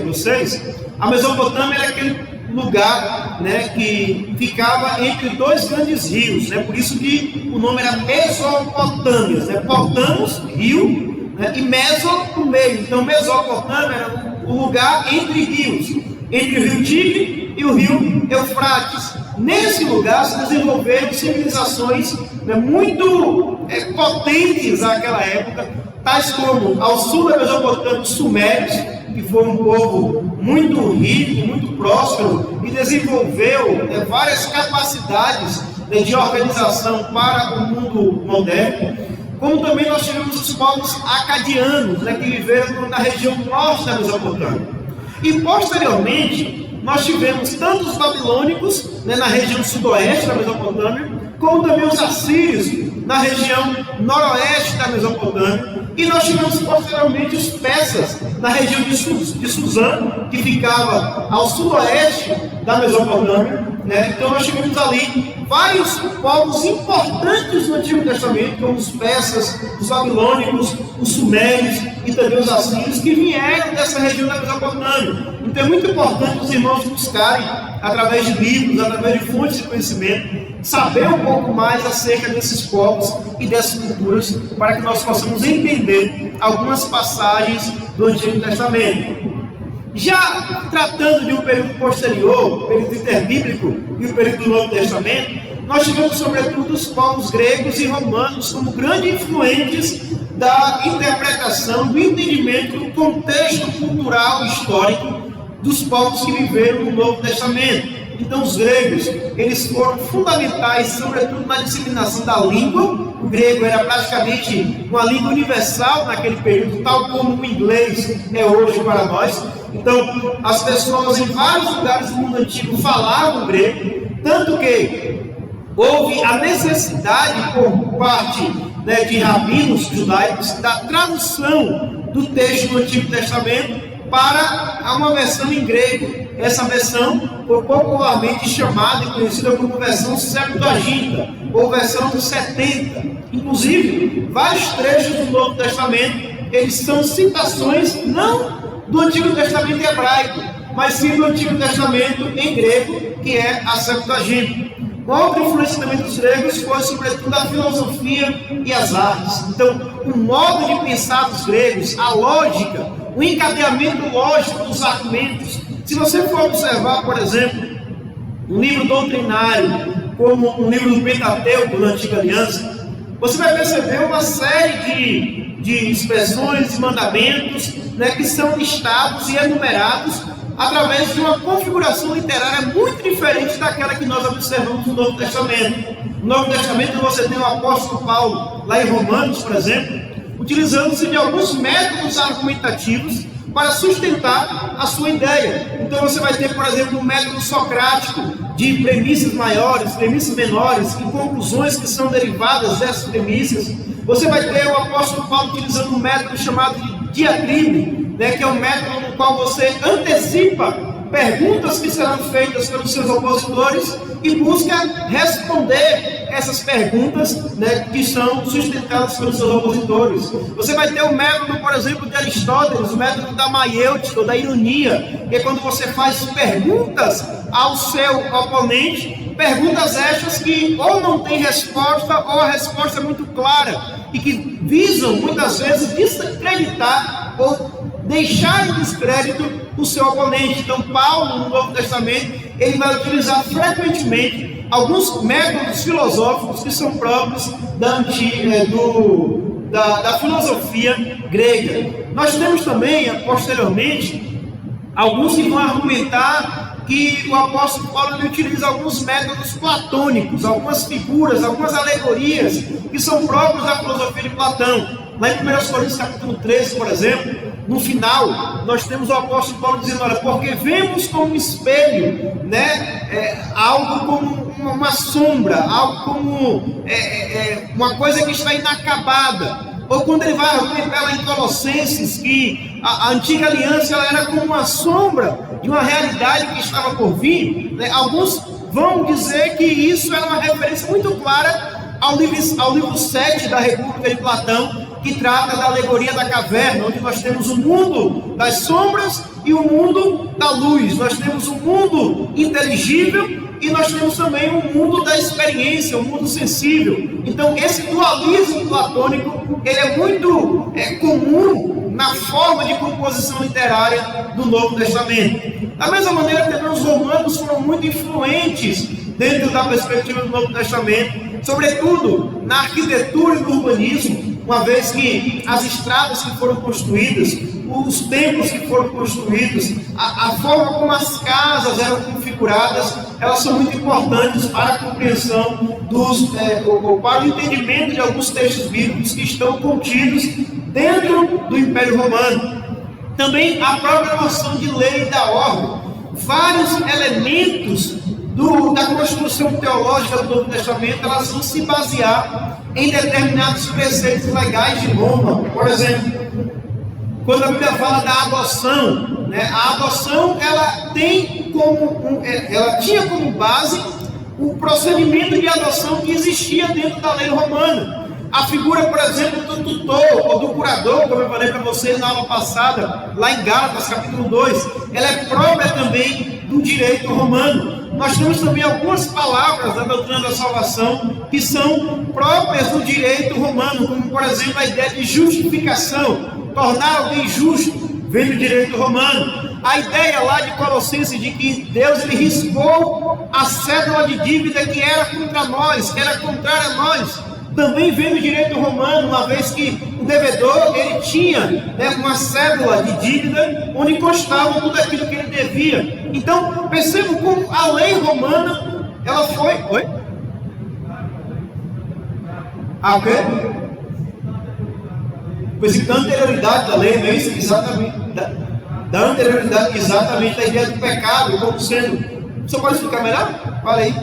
[SPEAKER 2] vocês, a Mesopotâmia era aquele lugar, né, que ficava entre dois grandes rios, né, por isso que o nome era Mesopotâmia, né, Potamos, rio, né, e Meso no meio. Então Mesopotâmia era o lugar entre rios, entre o rio Tigre e o rio Eufrates. Nesse lugar se desenvolveram civilizações, né, muito potentes naquela época, tais como ao sul da Mesopotâmia os sumérios, que foi um povo muito rico, muito próspero e desenvolveu várias capacidades de organização para o mundo moderno. Como também nós tivemos os povos acadianos, né, que viveram na região norte da Mesopotâmia. E posteriormente nós tivemos tanto os babilônicos, né, na região sudoeste da Mesopotâmia, como também os assírios na região noroeste da Mesopotâmia. E nós tivemos posteriormente os persas na região de Suzã, que ficava ao sudoeste da Mesopotâmia. Né? Então nós tivemos ali vários povos importantes no Antigo Testamento, como os persas, os babilônicos, os sumérios e também os assírios, que vieram dessa região da Mesopotâmia. Então é muito importante os irmãos buscarem, através de livros, através de fontes de conhecimento, saber um pouco mais acerca desses povos e dessas culturas, para que nós possamos entender algumas passagens do Antigo Testamento. Já tratando de um período posterior, o período interbíblico e o período do Novo Testamento, nós tivemos sobretudo os povos gregos e romanos como grandes influentes da interpretação, do entendimento do contexto cultural e histórico dos povos que viveram no Novo Testamento. Então os gregos, eles foram fundamentais, sobretudo na disseminação da língua. O grego era praticamente uma língua universal naquele período, tal como o inglês é hoje para nós. Então as pessoas em vários lugares do mundo antigo falavam grego, tanto que houve a necessidade por parte né, de rabinos judaicos da tradução do texto do Antigo Testamento para uma versão em grego. Essa versão foi popularmente chamada e conhecida como versão Septuaginta, ou versão dos 70. Inclusive, vários trechos do Novo Testamento, eles são citações não do Antigo Testamento hebraico, mas sim do Antigo Testamento em grego, que é a Septuaginta. Uma outra influência também dos gregos foi, sobretudo, a filosofia e as artes. Então, o modo de pensar dos gregos, a lógica, o encadeamento lógico dos argumentos. Se você for observar, por exemplo, um livro doutrinário, como um livro do Pentateuco, na Antiga Aliança, você vai perceber uma série de expressões e mandamentos, né, que são listados e enumerados através de uma configuração literária muito diferente daquela que nós observamos no Novo Testamento. No Novo Testamento você tem o apóstolo Paulo, lá em Romanos, por exemplo, utilizando-se de alguns métodos argumentativos para sustentar a sua ideia. Então você vai ter, por exemplo, um método socrático de premissas maiores, premissas menores e conclusões que são derivadas dessas premissas. Você vai ter o apóstolo Paulo utilizando um método chamado de diatribe, né, que é um método no qual você antecipa perguntas que serão feitas pelos seus opositores e busca responder essas perguntas, né, que são sustentadas pelos seus opositores. Você vai ter o método, por exemplo, de Aristóteles, o método da maiêutica, ou da ironia, que é quando você faz perguntas ao seu oponente, perguntas estas que ou não têm resposta, ou a resposta é muito clara, e que visam, muitas vezes, desacreditar ou deixar em descrédito o seu oponente. Então, Paulo, no Novo Testamento, ele vai utilizar frequentemente alguns métodos filosóficos que são próprios da filosofia grega. Nós temos também, posteriormente, alguns que vão argumentar que o apóstolo Paulo utiliza alguns métodos platônicos, algumas figuras, algumas alegorias que são próprios da filosofia de Platão. Lá em 1 Coríntios capítulo 13, por exemplo, no final, nós temos o apóstolo Paulo dizendo, olha, porque vemos como um espelho, né, algo como uma sombra, algo como uma coisa que está inacabada. Ou quando ele vai argumentar lá em Colossenses que a antiga aliança ela era como uma sombra de uma realidade que estava por vir, né? Alguns vão dizer que isso era uma referência muito clara ao livro 7 da República de Platão, que trata da alegoria da caverna, onde nós temos o mundo das sombras e o mundo da luz. Nós temos o mundo inteligível e nós temos também o mundo da experiência, o mundo sensível. Então, esse dualismo platônico, ele é muito comum na forma de composição literária do Novo Testamento. Da mesma maneira, também os romanos foram muito influentes dentro da perspectiva do Novo Testamento, sobretudo na arquitetura e no urbanismo, uma vez que as estradas que foram construídas, os templos que foram construídos, a forma como as casas eram configuradas, elas são muito importantes para a compreensão ou para o entendimento de alguns textos bíblicos que estão contidos dentro do Império Romano. Também a própria noção de lei e da ordem, vários elementos da construção teológica do Novo Testamento, elas vão se basear em determinados preceitos legais de Roma. Por exemplo, quando a Bíblia fala da adoção, né, a adoção ela tinha como base o procedimento de adoção que existia dentro da lei romana. A figura, por exemplo, do tutor ou do curador, como eu falei para vocês na aula passada, lá em Gálatas, capítulo 2, ela é própria também do direito romano. Nós temos também algumas palavras da doutrina da salvação que são próprias do direito romano, como, por exemplo, a ideia de justificação, tornar alguém justo, vem do direito romano. A ideia lá de Colossenses de que Deus ele riscou a cédula de dívida que era contra nós, que era contrária a nós, também vem do direito romano, uma vez que o devedor ele tinha, né, uma cédula de dívida onde constava tudo aquilo que ele devia. Então, percebam como a lei romana, ela foi... Oi? O quê? Pois então, a anterioridade da lei, não é isso? Exatamente. Da anterioridade, exatamente, a ideia do pecado, como sendo... Você pode explicar melhor? Fala aí.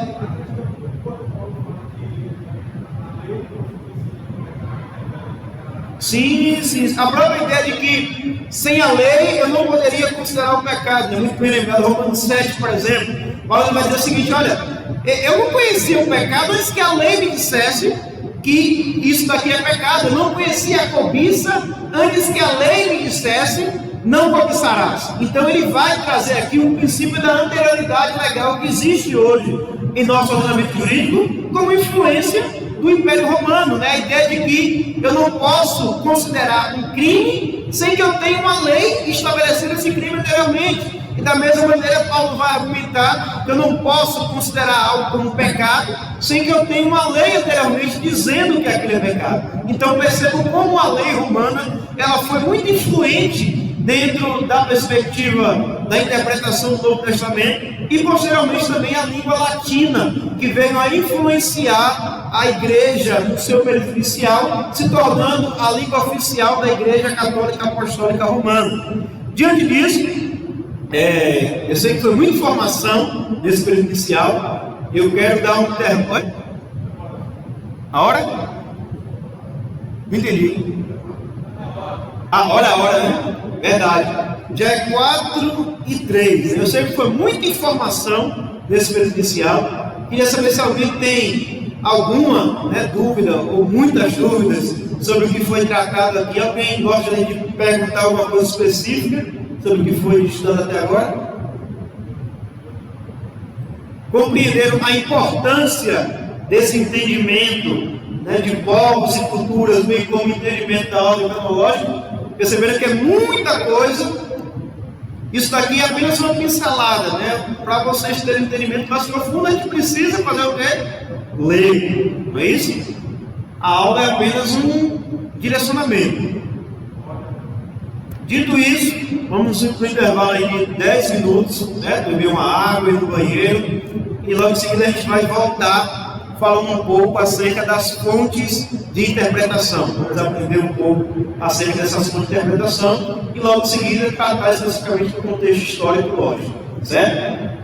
[SPEAKER 2] Sim, sim. A própria ideia de que sem a lei eu não poderia considerar o pecado. Né? Muito bem lembrado, Romanos 7, por exemplo. Paulo vai dizer o seguinte: olha, eu não conhecia o pecado antes que a lei me dissesse que isso daqui é pecado. Eu não conhecia a cobiça antes que a lei me dissesse: não cobiçarás. Então ele vai trazer aqui um princípio da anterioridade legal que existe hoje em nosso ordenamento jurídico como influência do Império Romano, né? A ideia de que eu não posso considerar um crime sem que eu tenha uma lei estabelecendo esse crime anteriormente. E da mesma maneira Paulo vai argumentar que eu não posso considerar algo como pecado sem que eu tenha uma lei anteriormente dizendo que aquilo é pecado. Então percebam como a lei romana ela foi muito influente dentro da perspectiva da interpretação do Novo Testamento e posteriormente também a língua latina, que veio a influenciar a igreja no seu período inicial, se tornando a língua oficial da Igreja Católica Apostólica Romana. Diante disso, eu sei que foi muita informação nesse período inicial, eu quero dar um intervalo. A hora? Não entendi. A hora, né? Verdade. Já é 4:03. Eu sei que foi muita informação nesse período inicial. Queria saber se alguém tem alguma dúvida ou muitas dúvidas sobre o que foi tratado aqui. Alguém gosta de perguntar alguma coisa específica sobre o que foi estudado até agora? Compreenderam a importância desse entendimento de povos e culturas, bem como entendimento da ordem cronológica? Perceberam que é muita coisa. Isso daqui é apenas uma pincelada, para vocês terem um entendimento mais profundo, a gente precisa fazer o quê? Ler, não é isso? A aula é apenas um direcionamento. Dito isso, vamos para um intervalo aí de 10 minutos, beber uma água, ir no banheiro, e logo em seguida a gente vai voltar falando um pouco acerca das fontes de interpretação. Vamos aprender um pouco acerca dessas fontes de interpretação e logo em seguida tratar especificamente do contexto histórico e lógico, certo?